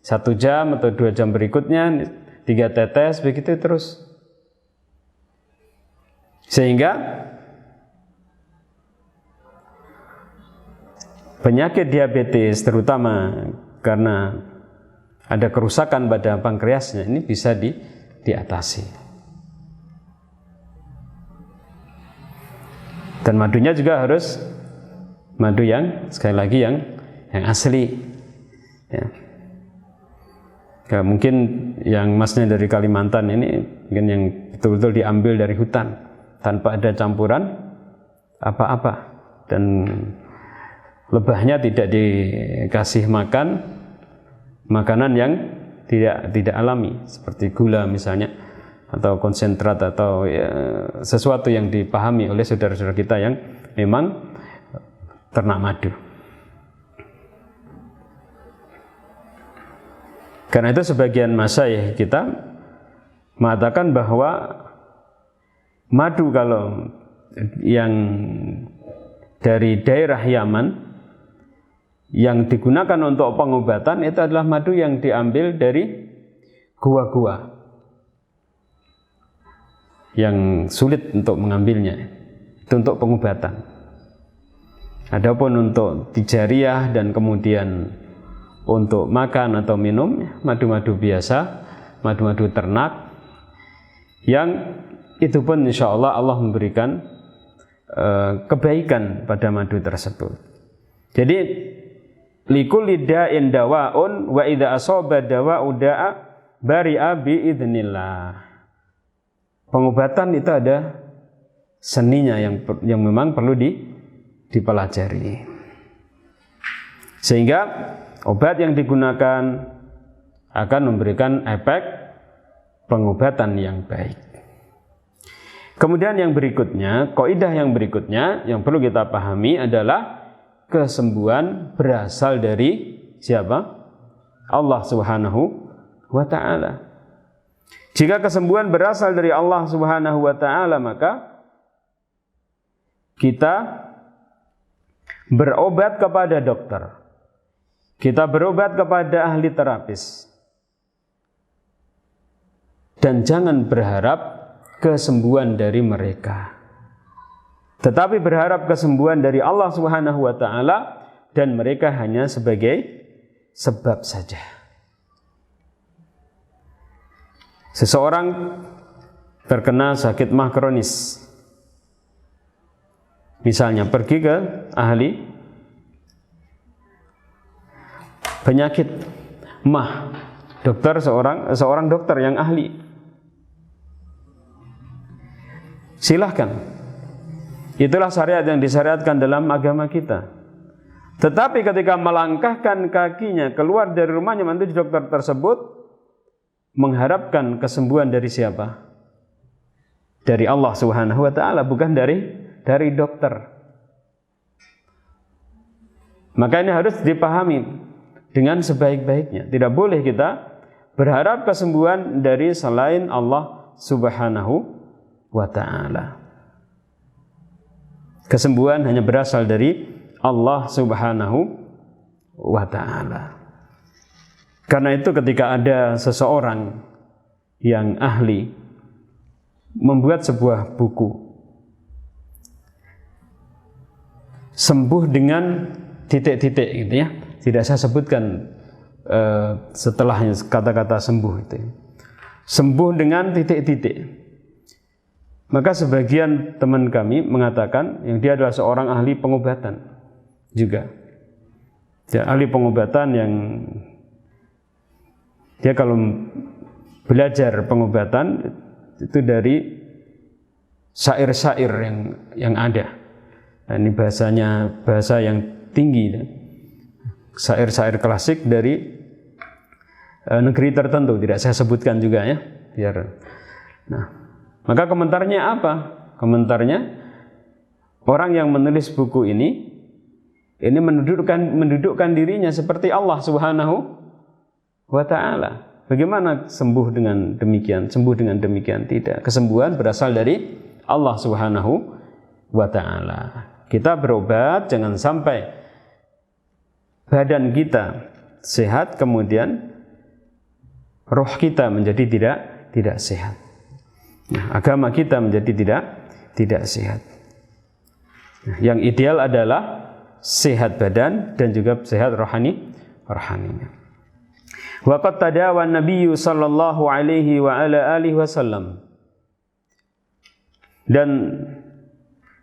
1 jam atau 2 jam berikutnya 3 tetes, begitu terus. Sehingga penyakit diabetes, terutama karena ada kerusakan pada pankreasnya, ini bisa diatasi. Dan madunya juga harus madu yang, sekali lagi, yang asli. Ya. Mungkin yang masnya dari Kalimantan ini mungkin yang betul-betul diambil dari hutan tanpa ada campuran apa-apa, dan lebahnya tidak dikasih makan makanan yang tidak alami seperti gula misalnya, atau konsentrat, atau ya, sesuatu yang dipahami oleh saudara-saudara kita yang memang ternak madu. Karena itu sebagian masyayikh kita mengatakan bahwa madu kalau yang dari daerah Yaman yang digunakan untuk pengobatan itu adalah madu yang diambil dari gua-gua yang sulit untuk mengambilnya, itu untuk pengobatan. Adapun untuk tijariyah dan kemudian untuk makan atau minum, madu-madu biasa, madu-madu ternak, yang itu pun insya Allah Allah memberikan kebaikan pada madu tersebut. Jadi likulli da'in dawa'un wa idza asaba dawa'u da'a bari'a biidznillah. Pengobatan itu ada seninya yang memang perlu dipelajari. Sehingga obat yang digunakan akan memberikan efek pengobatan yang baik. Kemudian yang berikutnya, kaidah yang berikutnya yang perlu kita pahami adalah kesembuhan berasal dari siapa? Allah Subhanahu wa ta'ala. Jika kesembuhan berasal dari Allah Subhanahu wa ta'ala, maka kita berobat kepada dokter, kita berobat kepada ahli terapis, dan jangan berharap kesembuhan dari mereka, tetapi berharap kesembuhan dari Allah Subhanahu wa ta'ala, dan mereka hanya sebagai sebab saja. Seseorang terkena sakit mah kronis, misalnya pergi ke ahli penyakit mah, dokter, seorang dokter yang ahli, silahkan, itulah syariat yang disyariatkan dalam agama kita. Tetapi ketika melangkahkan kakinya keluar dari rumahnya menuju dokter tersebut, mengharapkan kesembuhan dari siapa? Dari Allah Subhanahu wa taala, bukan dari dokter. Maka ini harus dipahami dengan sebaik-baiknya. Tidak boleh kita berharap kesembuhan dari selain Allah Subhanahu wa taala. Kesembuhan hanya berasal dari Allah Subhanahu wa taala. Karena itu ketika ada seseorang yang ahli membuat sebuah buku sembuh dengan titik-titik gitu ya. Tidak saya sebutkan setelahnya kata-kata sembuh itu. Sembuh dengan titik-titik. Maka sebagian teman kami mengatakan yang dia adalah seorang ahli pengobatan juga. Ya, ahli pengobatan yang dia kalau belajar pengobatan itu dari syair-syair yang ada. Nah, ini bahasa yang tinggi. Syair-syair klasik dari negeri tertentu, tidak saya sebutkan juga ya. Nah, maka komentarnya apa? Komentarnya orang yang menulis buku ini mendudukkan dirinya seperti Allah Subhanahu wa ta'ala. Bagaimana sembuh dengan demikian? Sembuh dengan demikian tidak. Kesembuhan berasal dari Allah Subhanahu wa ta'ala. Kita berobat, jangan sampai badan kita sehat kemudian roh kita menjadi tidak sehat. Nah, agama kita menjadi tidak sehat. Nah, yang ideal adalah sehat badan dan juga sehat rohaninya. Wa qad tadawa an-nabiy sallallahu alaihi wa ala alihi wasallam. Dan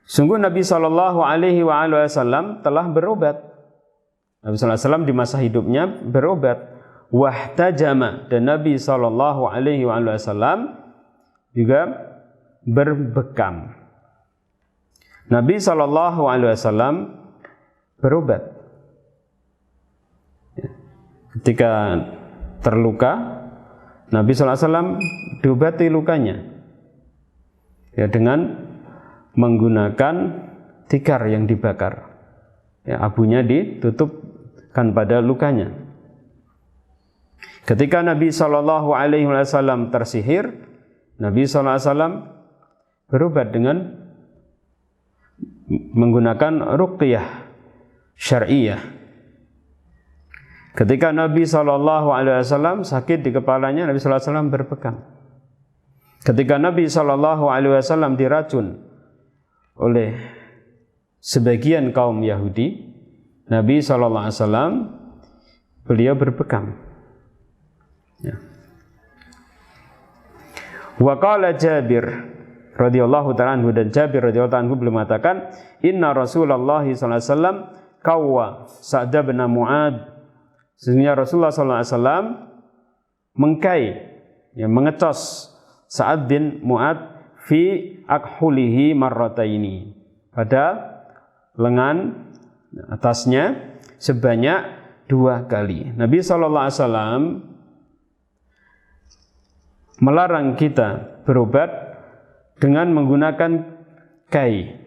sungguh Nabi sallallahu alaihi wa alihi wasallam telah berobat. Nabi sallallahu alaihi wasallam di masa hidupnya berobat. Wahtajama, dan Nabi sallallahu alaihi wa alihi wasallam juga berbekam. Nabi sallallahu alaihi wasallam berobat. Ketika terluka, Nabi sallallahu alaihi wasallam diobati lukanya. Ya, dengan menggunakan tikar yang dibakar. Ya, abunya ditutupkan pada lukanya. Ketika Nabi sallallahu alaihi wasallam tersihir, Nabi sallallahu alaihi wasallam berobat dengan menggunakan ruqyah syar'iyah. Ketika Nabi sallallahu alaihi wasallam sakit di kepalanya, Nabi sallallahu alaihi wasallam berbekam. Ketika Nabi sallallahu alaihi wasallam diracun oleh sebagian kaum Yahudi, Nabi sallallahu alaihi wasallam beliau berbekam. Ya. Wa qala Jabir radhiyallahu ta'ala anhu, dan Jabir radhiyallahu ta'ala anhu beliau mengatakan, inna Rasulullah sallallahu alaihi wasallam qawwa Sa'd bin Mu'adz. Sesungguhnya Rasulullah sallallahu alaihi wasallam mengkai, ya, mengecos Sa'd bin Mu'adz fi akhulihi marrataini, pada lengan atasnya sebanyak 2 kali. Nabi sallallahu alaihi wasallam melarang kita berobat dengan menggunakan kai.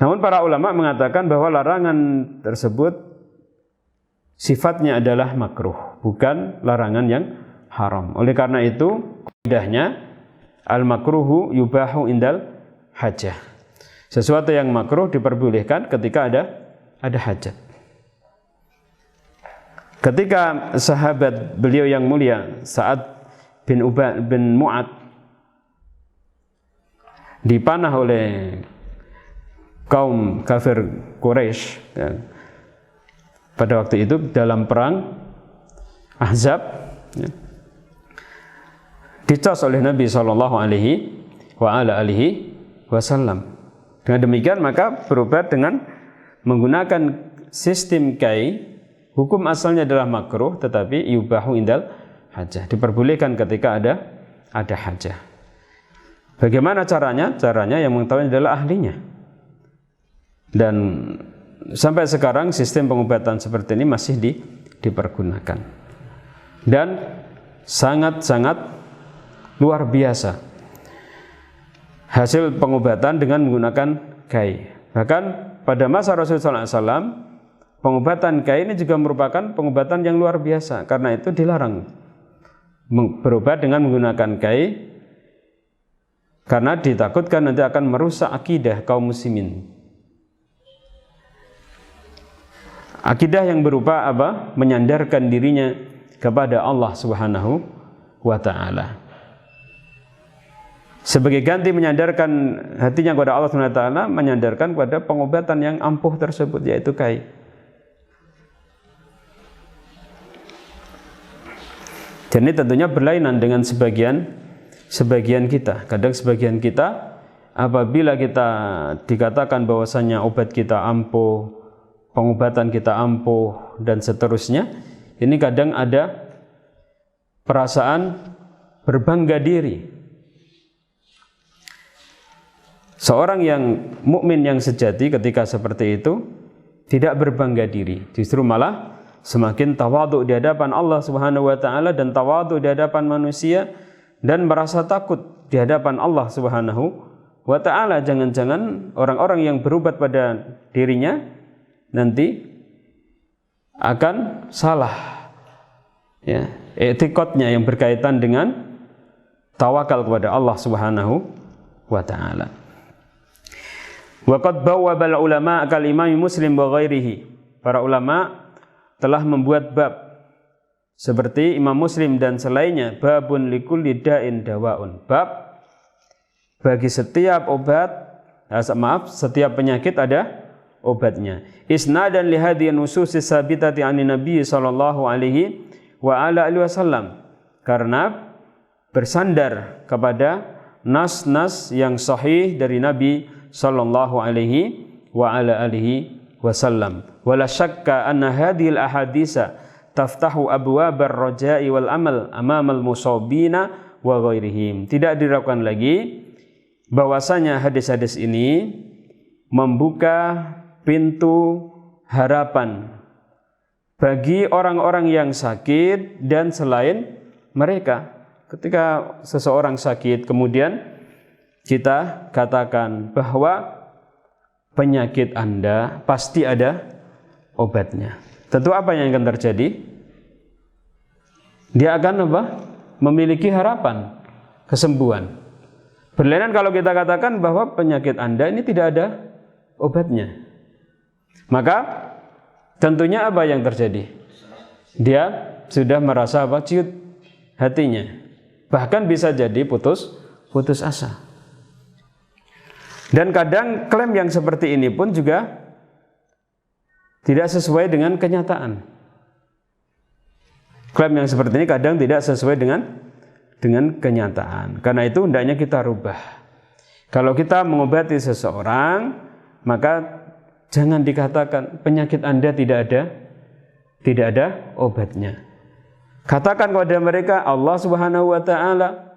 Namun para ulama mengatakan bahwa larangan tersebut sifatnya adalah makruh, bukan larangan yang haram. Oleh karena itu, kaidahnya al-makruhu yubahu indal hajah. Sesuatu yang makruh diperbolehkan ketika ada hajat. Ketika sahabat beliau yang mulia Sa'd bin Mu'adz dipanah oleh kaum kafir Quraisy, ya, pada waktu itu dalam perang Ahzab, ya, dicos oleh Nabi sallallahu alaihi wasallam. Dengan demikian maka berobat dengan menggunakan sistem kai. Hukum asalnya adalah makruh, tetapi yubahu indal hajah, diperbolehkan ketika ada hajah. Bagaimana caranya? Caranya yang mengetahui adalah ahlinya. Dan sampai sekarang sistem pengobatan seperti ini masih dipergunakan. dan sangat-sangat luar biasa hasil pengobatan dengan menggunakan kai. Bahkan pada masa Rasulullah SAW, pengobatan kai ini juga merupakan pengobatan yang luar biasa. Karena itu dilarang berobat dengan menggunakan kai, karena ditakutkan nanti akan merusak akidah kaum muslimin. Akidah yang berupa apa? Menyandarkan dirinya kepada Allah Subhanahu wa ta'ala. Sebagai ganti menyandarkan hatinya kepada Allah Subhanahu wa ta'ala, menyandarkan kepada pengobatan yang ampuh tersebut, yaitu kai. Jadi tentunya berlainan dengan sebagian kita. Kadang sebagian kita, apabila kita dikatakan bahwasanya obat kita ampuh, pengobatan kita ampuh, dan seterusnya, ini kadang ada perasaan berbangga diri. Seorang yang mukmin yang sejati ketika seperti itu tidak berbangga diri, justru malah semakin tawadhu di hadapan Allah Subhanahu wa taala dan tawadhu di hadapan manusia dan merasa takut di hadapan Allah Subhanahu wa taala. Jangan-jangan orang-orang yang berobat pada dirinya nanti akan salah, ya, etikotnya yang berkaitan dengan tawakal kepada Allah Subhanahu wa taala. Wa qad bawwabal ulama kal Imam Muslim wa ghairihi. Para ulama telah membuat bab seperti Imam Muslim dan selainnya, babun likulli da'in dawaun. Bab bagi setiap setiap penyakit ada obatnya. Isnadan li hadhihi nususis sabitati anin Nabi sallallahu alaihi wa ala alihi wasallam. Karena bersandar kepada nas-nas yang sahih dari Nabi sallallahu alaihi wa ala alihi wasallam. Wala syakka anna hadhil ahaditsa taftahu abwabar raja'i wal amal amamal musabina wa ghairihim. Tidak diragukan lagi bahwasanya hadis-hadis ini membuka pintu harapan bagi orang-orang yang sakit dan selain mereka. Ketika seseorang sakit, kemudian kita katakan bahwa penyakit Anda pasti ada obatnya. Tentu apa yang akan terjadi? Dia akan apa? Memiliki harapan kesembuhan. Berlainan kalau kita katakan bahwa penyakit Anda ini tidak ada obatnya, maka tentunya apa yang terjadi? Dia sudah merasa apa? Ciut hatinya. Bahkan bisa jadi putus asa. Dan kadang klaim yang seperti ini pun juga tidak sesuai dengan kenyataan. Klaim yang seperti ini kadang tidak sesuai dengan kenyataan. Karena itu hendaknya kita rubah. Kalau kita mengobati seseorang, maka jangan dikatakan penyakit Anda tidak ada obatnya. Katakan kepada mereka, Allah Subhanahu wa taala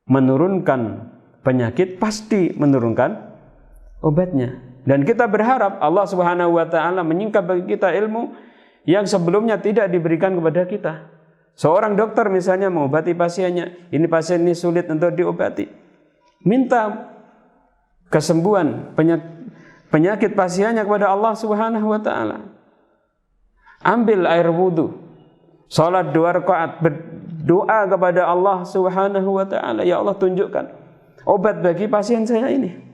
menurunkan penyakit, pasti menurunkan obatnya. Dan kita berharap Allah Subhanahu wa taala menyingkap bagi kita ilmu yang sebelumnya tidak diberikan kepada kita. Seorang dokter misalnya mengobati pasiennya, ini pasien ini sulit untuk diobati. Minta kesembuhan penyakit pasiennya kepada Allah Subhanahu wa taala. Ambil air wudu, salat 2 rakaat, berdoa kepada Allah Subhanahu wa taala, ya Allah tunjukkan obat bagi pasien saya ini.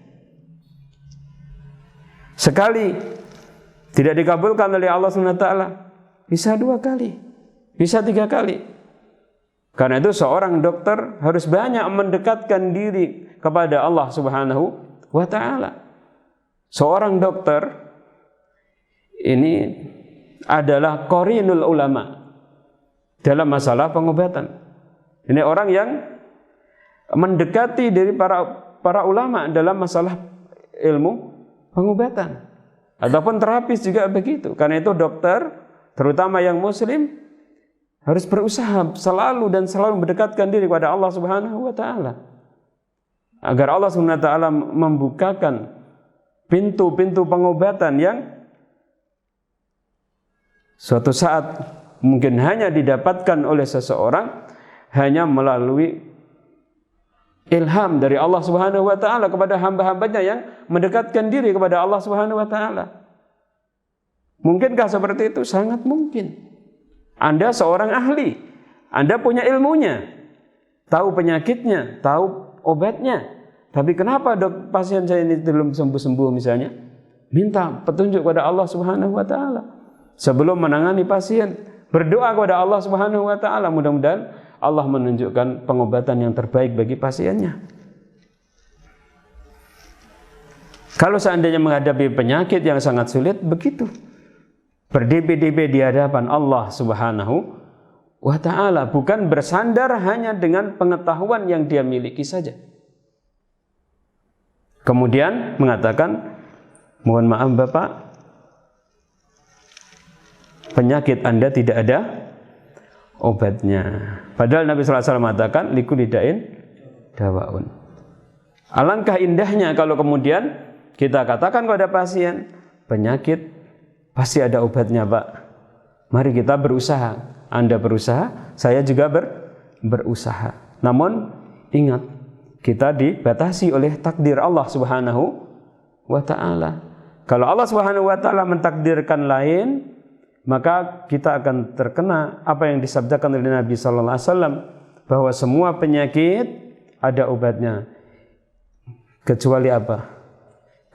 Sekali tidak dikabulkan oleh Allah Subhanahu wa taala, bisa 2 kali, bisa 3 kali. Karena itu seorang dokter harus banyak mendekatkan diri kepada Allah Subhanahu wa taala. Seorang dokter ini adalah qarinul ulama dalam masalah pengobatan. Ini orang yang mendekati dari para ulama dalam masalah ilmu pengobatan ataupun terapis juga begitu. Karena itu dokter, terutama yang muslim, harus berusaha selalu mendekatkan diri kepada Allah Subhanahu wa taala agar Allah Subhanahu wa taala membukakan pintu-pintu pengobatan yang suatu saat mungkin hanya didapatkan oleh seseorang hanya melalui ilham dari Allah Subhanahu wa taala kepada hamba-hambanya yang mendekatkan diri kepada Allah Subhanahu wa taala. Mungkinkah seperti itu? Sangat mungkin. Anda seorang ahli, Anda punya ilmunya, tahu penyakitnya, tahu obatnya. Tapi kenapa dok pasien saya ini belum sembuh-sembuh misalnya? Minta petunjuk kepada Allah Subhanahu wa taala. Sebelum menangani pasien, berdoa kepada Allah Subhanahu wa taala, mudah-mudahan Allah menunjukkan pengobatan yang terbaik bagi pasiennya. Kalau seandainya menghadapi penyakit yang sangat sulit, begitu. Berdebe-debe di hadapan Allah Subhanahu wa ta'ala, bukan bersandar hanya dengan pengetahuan yang dia miliki saja. Kemudian mengatakan, mohon maaf Bapak, penyakit Anda tidak ada obatnya. Padahal Nabi SAW mengatakan, likulli da'in dawaun. Alangkah indahnya kalau kemudian kita katakan kepada pasien, penyakit pasti ada obatnya Pak. Mari kita berusaha. Anda berusaha, saya juga berusaha. Namun ingat, kita dibatasi oleh takdir Allah Subhanahu wa ta'ala. Kalau Allah Subhanahu wa ta'ala mentakdirkan lain, maka kita akan terkena apa yang disabdakan oleh Nabi sallallahu alaihi wasallam, bahwa semua penyakit ada obatnya. Kecuali apa?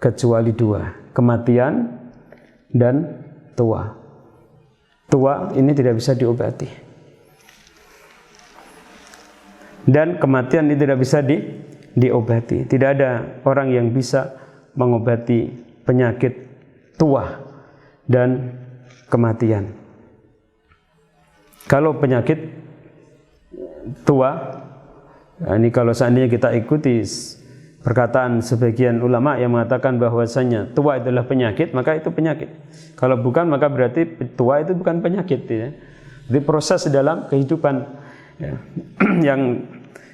Kecuali dua, kematian dan tua. Tua ini tidak bisa diobati. Dan kematian ini tidak bisa diobati. Tidak ada orang yang bisa mengobati penyakit tua dan kematian. Kalau penyakit tua, ini kalau seandainya kita ikuti perkataan sebagian ulama yang mengatakan bahwasanya tua adalah penyakit, maka itu penyakit. Kalau bukan, maka berarti tua itu bukan penyakit. Ya. Jadi proses dalam kehidupan ya, yang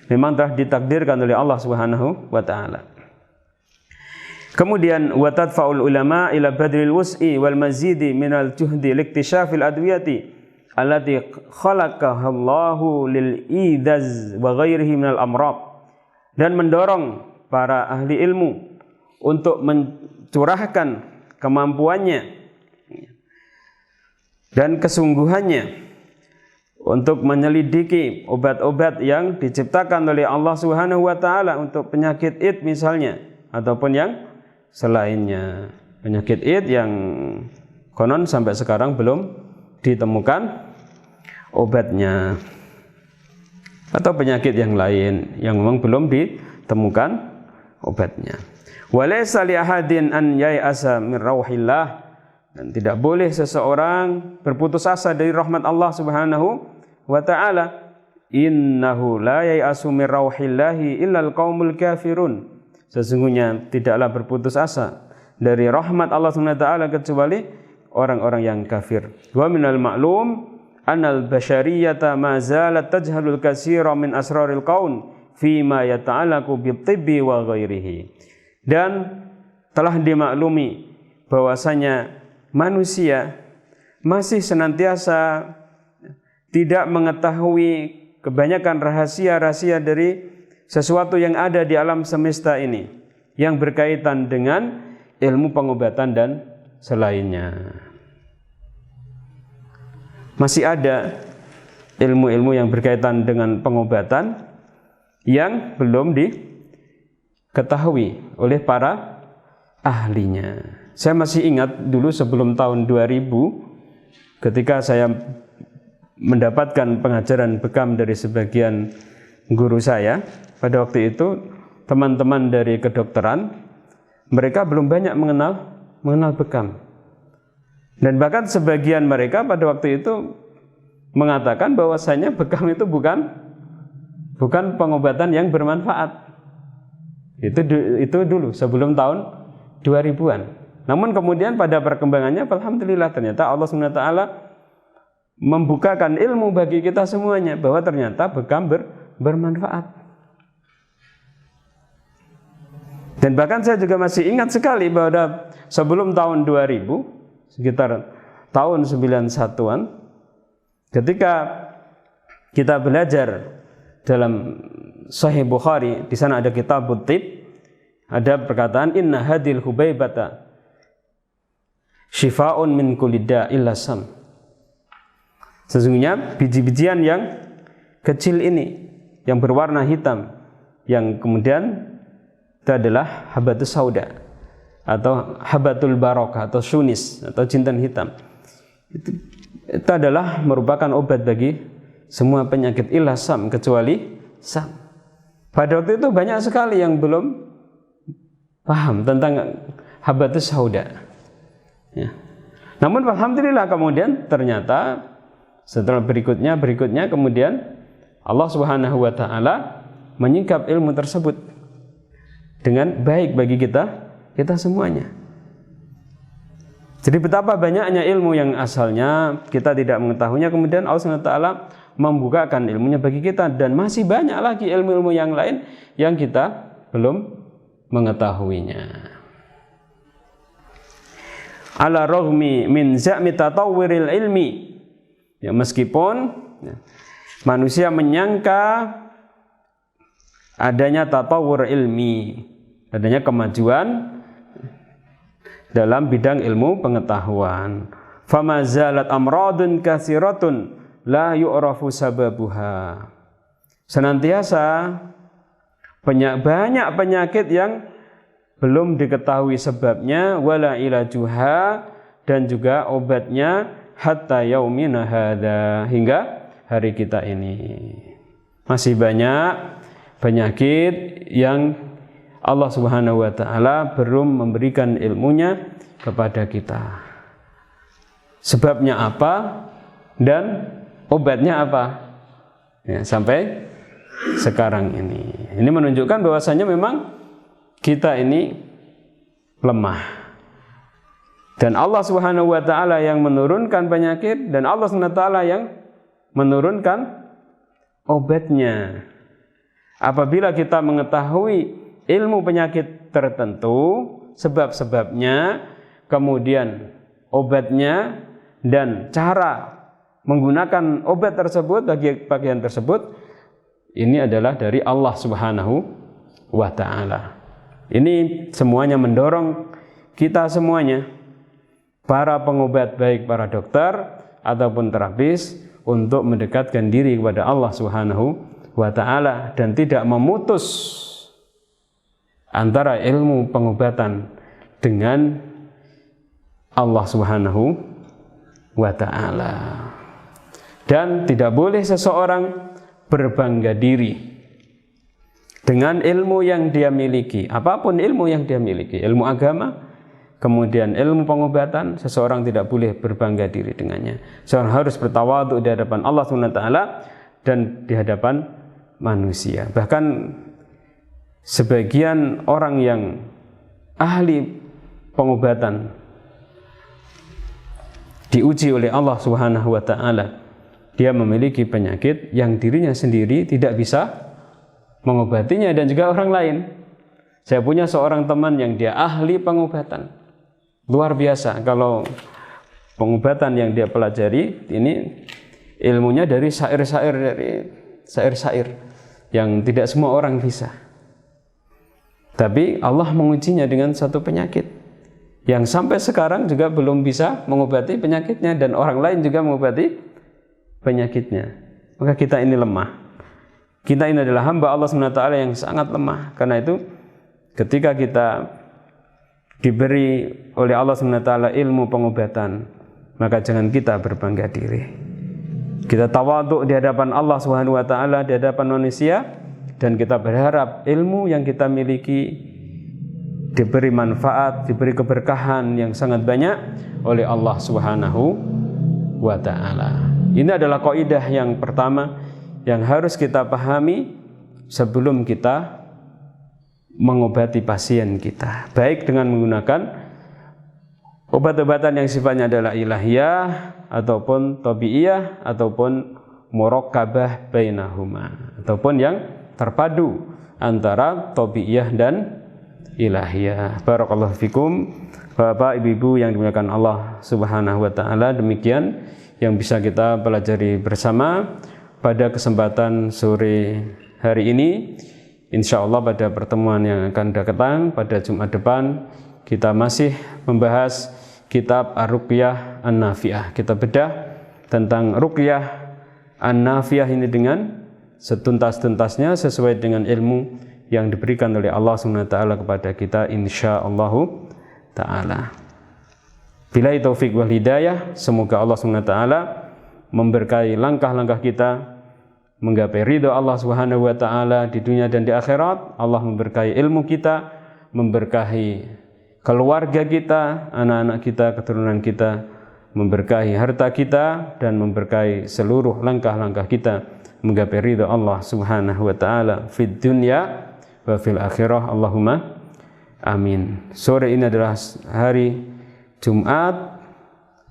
memang telah ditakdirkan oleh Allah Subhanahu wa ta'ala. Kemudian wa tadfa'ul ulama ila badril wus'i wal mazidi minal juhdi liktisyafil adwiyati allati khalaqaha Allahu lil idaz wa ghairihi minal amrad, dan mendorong para ahli ilmu untuk mencurahkan kemampuannya dan kesungguhannya untuk menyelidiki obat-obat yang diciptakan oleh Allah Subhanahu wa taala untuk penyakit AIDS misalnya, ataupun yang selainnya. Penyakit AIDS yang konon sampai sekarang belum ditemukan obatnya, atau penyakit yang lain yang memang belum ditemukan obatnya. Walaysa li ahadin an yai'asa min rauhillah, dan tidak boleh seseorang berputus asa dari rahmat Allah Subhanahu wa ta'ala. Innahu la yai'asu min rauhillahi illal qaumul kafirun, sesungguhnya tidaklah berputus asa dari rahmat Allah Subhanahu wa ta'ala kecuali orang-orang yang kafir. Wa minal ma'lum annal basyariyata ma zalat tajhalul katsira min asraril qaun fima yata'allaqu bitibbi wa ghairihi, dan telah dimaklumi bahwasanya manusia masih senantiasa tidak mengetahui kebanyakan rahasia-rahasia dari sesuatu yang ada di alam semesta ini yang berkaitan dengan ilmu pengobatan dan selainnya. Masih ada ilmu-ilmu yang berkaitan dengan pengobatan yang belum diketahui oleh para ahlinya. Saya masih ingat dulu sebelum tahun 2000, ketika saya mendapatkan pengajaran bekam dari sebagian guru saya. Pada waktu itu teman-teman dari kedokteran, mereka belum banyak mengenal bekam. Dan bahkan sebagian mereka pada waktu itu mengatakan bahwasanya bekam itu bukan pengobatan yang bermanfaat. Itu dulu sebelum tahun 2000-an. Namun kemudian pada perkembangannya, alhamdulillah, ternyata Allah SWT membukakan ilmu bagi kita semuanya, bahwa ternyata bekam bermanfaat. Dan bahkan saya juga masih ingat sekali bahwa sebelum tahun 2000, sekitar tahun 91-an, Ketika kita belajar dalam Sahih Bukhari, di sana ada kitabut tib, ada perkataan inna hadil hubaibata syifa'un min kulli da'il sam. Sesungguhnya biji-bijian yang kecil ini yang berwarna hitam, yang kemudian itu adalah habatus sauda atau habatul barakah atau sunis atau jintan hitam. Itu adalah merupakan obat bagi semua penyakit illa sam kecuali sam. Pada waktu itu banyak sekali yang belum paham tentang habatus sauda. Ya. Namun alhamdulillah kemudian ternyata setelah berikutnya kemudian Allah Subhanahu wa taala menyingkap ilmu tersebut dengan baik bagi kita semuanya. Jadi betapa banyaknya ilmu yang asalnya kita tidak mengetahuinya, kemudian Allah Subhanahu wa taala membukakan ilmunya bagi kita, dan masih banyak lagi ilmu-ilmu yang lain yang kita belum mengetahuinya. Ala raghmi min za'mi tatawwuril ilmi. Ya, meskipun manusia menyangka adanya tatawur ilmi, adanya kemajuan dalam bidang ilmu pengetahuan. Fama zalat amradun katsiratun la yu'rafu sababuha. Senantiasa banyak penyakit yang belum diketahui sebabnya, wala ilajuha, dan juga obatnya, hatta yaumina hadza, hingga hari kita ini. Masih banyak penyakit yang Allah Subhanahu wa taala belum memberikan ilmunya kepada kita. Sebabnya apa dan obatnya apa? Ya, sampai sekarang ini. Ini menunjukkan bahwasanya memang kita ini lemah. Dan Allah Subhanahu wa taala yang menurunkan penyakit, dan Allah Subhanahu wa taala yang menurunkan obatnya. Apabila kita mengetahui ilmu penyakit tertentu, sebab-sebabnya, kemudian obatnya dan cara menggunakan obat tersebut, bagian tersebut, ini adalah dari Allah Subhanahu wa taala. Ini semuanya mendorong kita semuanya, para pengobat, baik para dokter ataupun terapis, untuk mendekatkan diri kepada Allah Subhanahu wa taala dan tidak memutus antara ilmu pengobatan dengan Allah Subhanahu wa taala. Dan tidak boleh seseorang berbangga diri dengan ilmu yang dia miliki, apapun ilmu yang dia miliki, ilmu agama, kemudian ilmu pengobatan, seseorang tidak boleh berbangga diri dengannya. Seorang harus bertawadhu di hadapan Allah Subhanahu wa taala dan di hadapan manusia. Bahkan sebagian orang yang ahli pengobatan diuji oleh Allah Subhanahu wa taala, dia memiliki penyakit yang dirinya sendiri tidak bisa mengobatinya dan juga orang lain. Saya punya seorang teman yang dia ahli pengobatan, luar biasa. Kalau pengobatan yang dia pelajari ini ilmunya dari syair-syair yang tidak semua orang bisa. Tapi Allah mengujinya dengan satu penyakit yang sampai sekarang juga belum bisa mengobati penyakitnya, dan orang lain juga mengobati penyakitnya. Maka kita ini lemah. Kita ini adalah hamba Allah SWT yang sangat lemah. Karena itu ketika kita diberi oleh Allah SWT ilmu pengobatan, maka jangan kita berbangga diri. Kita tawadhu di hadapan Allah SWT, di hadapan manusia, dan kita berharap ilmu yang kita miliki diberi manfaat, diberi keberkahan yang sangat banyak oleh Allah SWT. Ini adalah kaidah yang pertama yang harus kita pahami sebelum kita mengobati pasien kita, baik dengan menggunakan obat-obatan yang sifatnya adalah ilahiyah ataupun tabiiyah ataupun murakkabah bainahuma, ataupun yang terpadu antara tabiiyah dan ilahiyah. Barakallahu fikum, Bapak Ibu yang dimuliakan Allah Subhanahu wa taala. Demikian yang bisa kita pelajari bersama pada kesempatan sore hari ini. Insya Allah pada pertemuan yang akan datang pada Jumat depan kita masih membahas kitab Ar-Ruqyah An-Nafi'ah. Kita bedah tentang Ruqyah An-Nafi'ah ini dengan setuntas-tuntasnya sesuai dengan ilmu yang diberikan oleh Allah SWT kepada kita insyaallah ta'ala. Billahi taufiq wal hidayah. Semoga Allah SWT memberkahi langkah-langkah kita menggapai ridho Allah Subhanahu wa taala di dunia dan di akhirat. Allah memberkahi ilmu kita, memberkahi keluarga kita, anak-anak kita, keturunan kita, memberkahi harta kita dan memberkahi seluruh langkah-langkah kita menggapai ridho Allah Subhanahu wa taala fid dunya wa fil akhirah. Allahumma amin. Sore ini adalah hari Jumat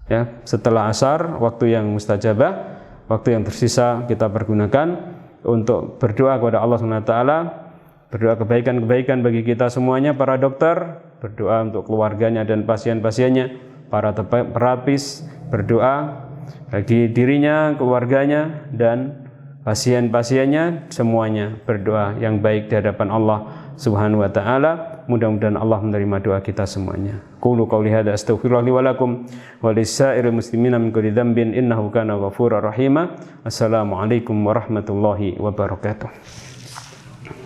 ya, setelah asar, waktu yang mustajabah. Waktu yang tersisa kita pergunakan untuk berdoa kepada Allah SWT, berdoa kebaikan-kebaikan bagi kita semuanya, para dokter, berdoa untuk keluarganya dan pasien-pasiennya, para terapis, berdoa bagi dirinya, keluarganya, dan pasien-pasiennya, semuanya berdoa yang baik di hadapan Allah Subhanahu wa taala. Mudah-mudahan Allah menerima doa kita semuanya. Qulu qouli hadza astaghfirullah li wa lakum wa lisa'iril muslimina min kulli dzambin innahu kana ghafurur rahima. Assalamualaikum warahmatullahi wabarakatuh.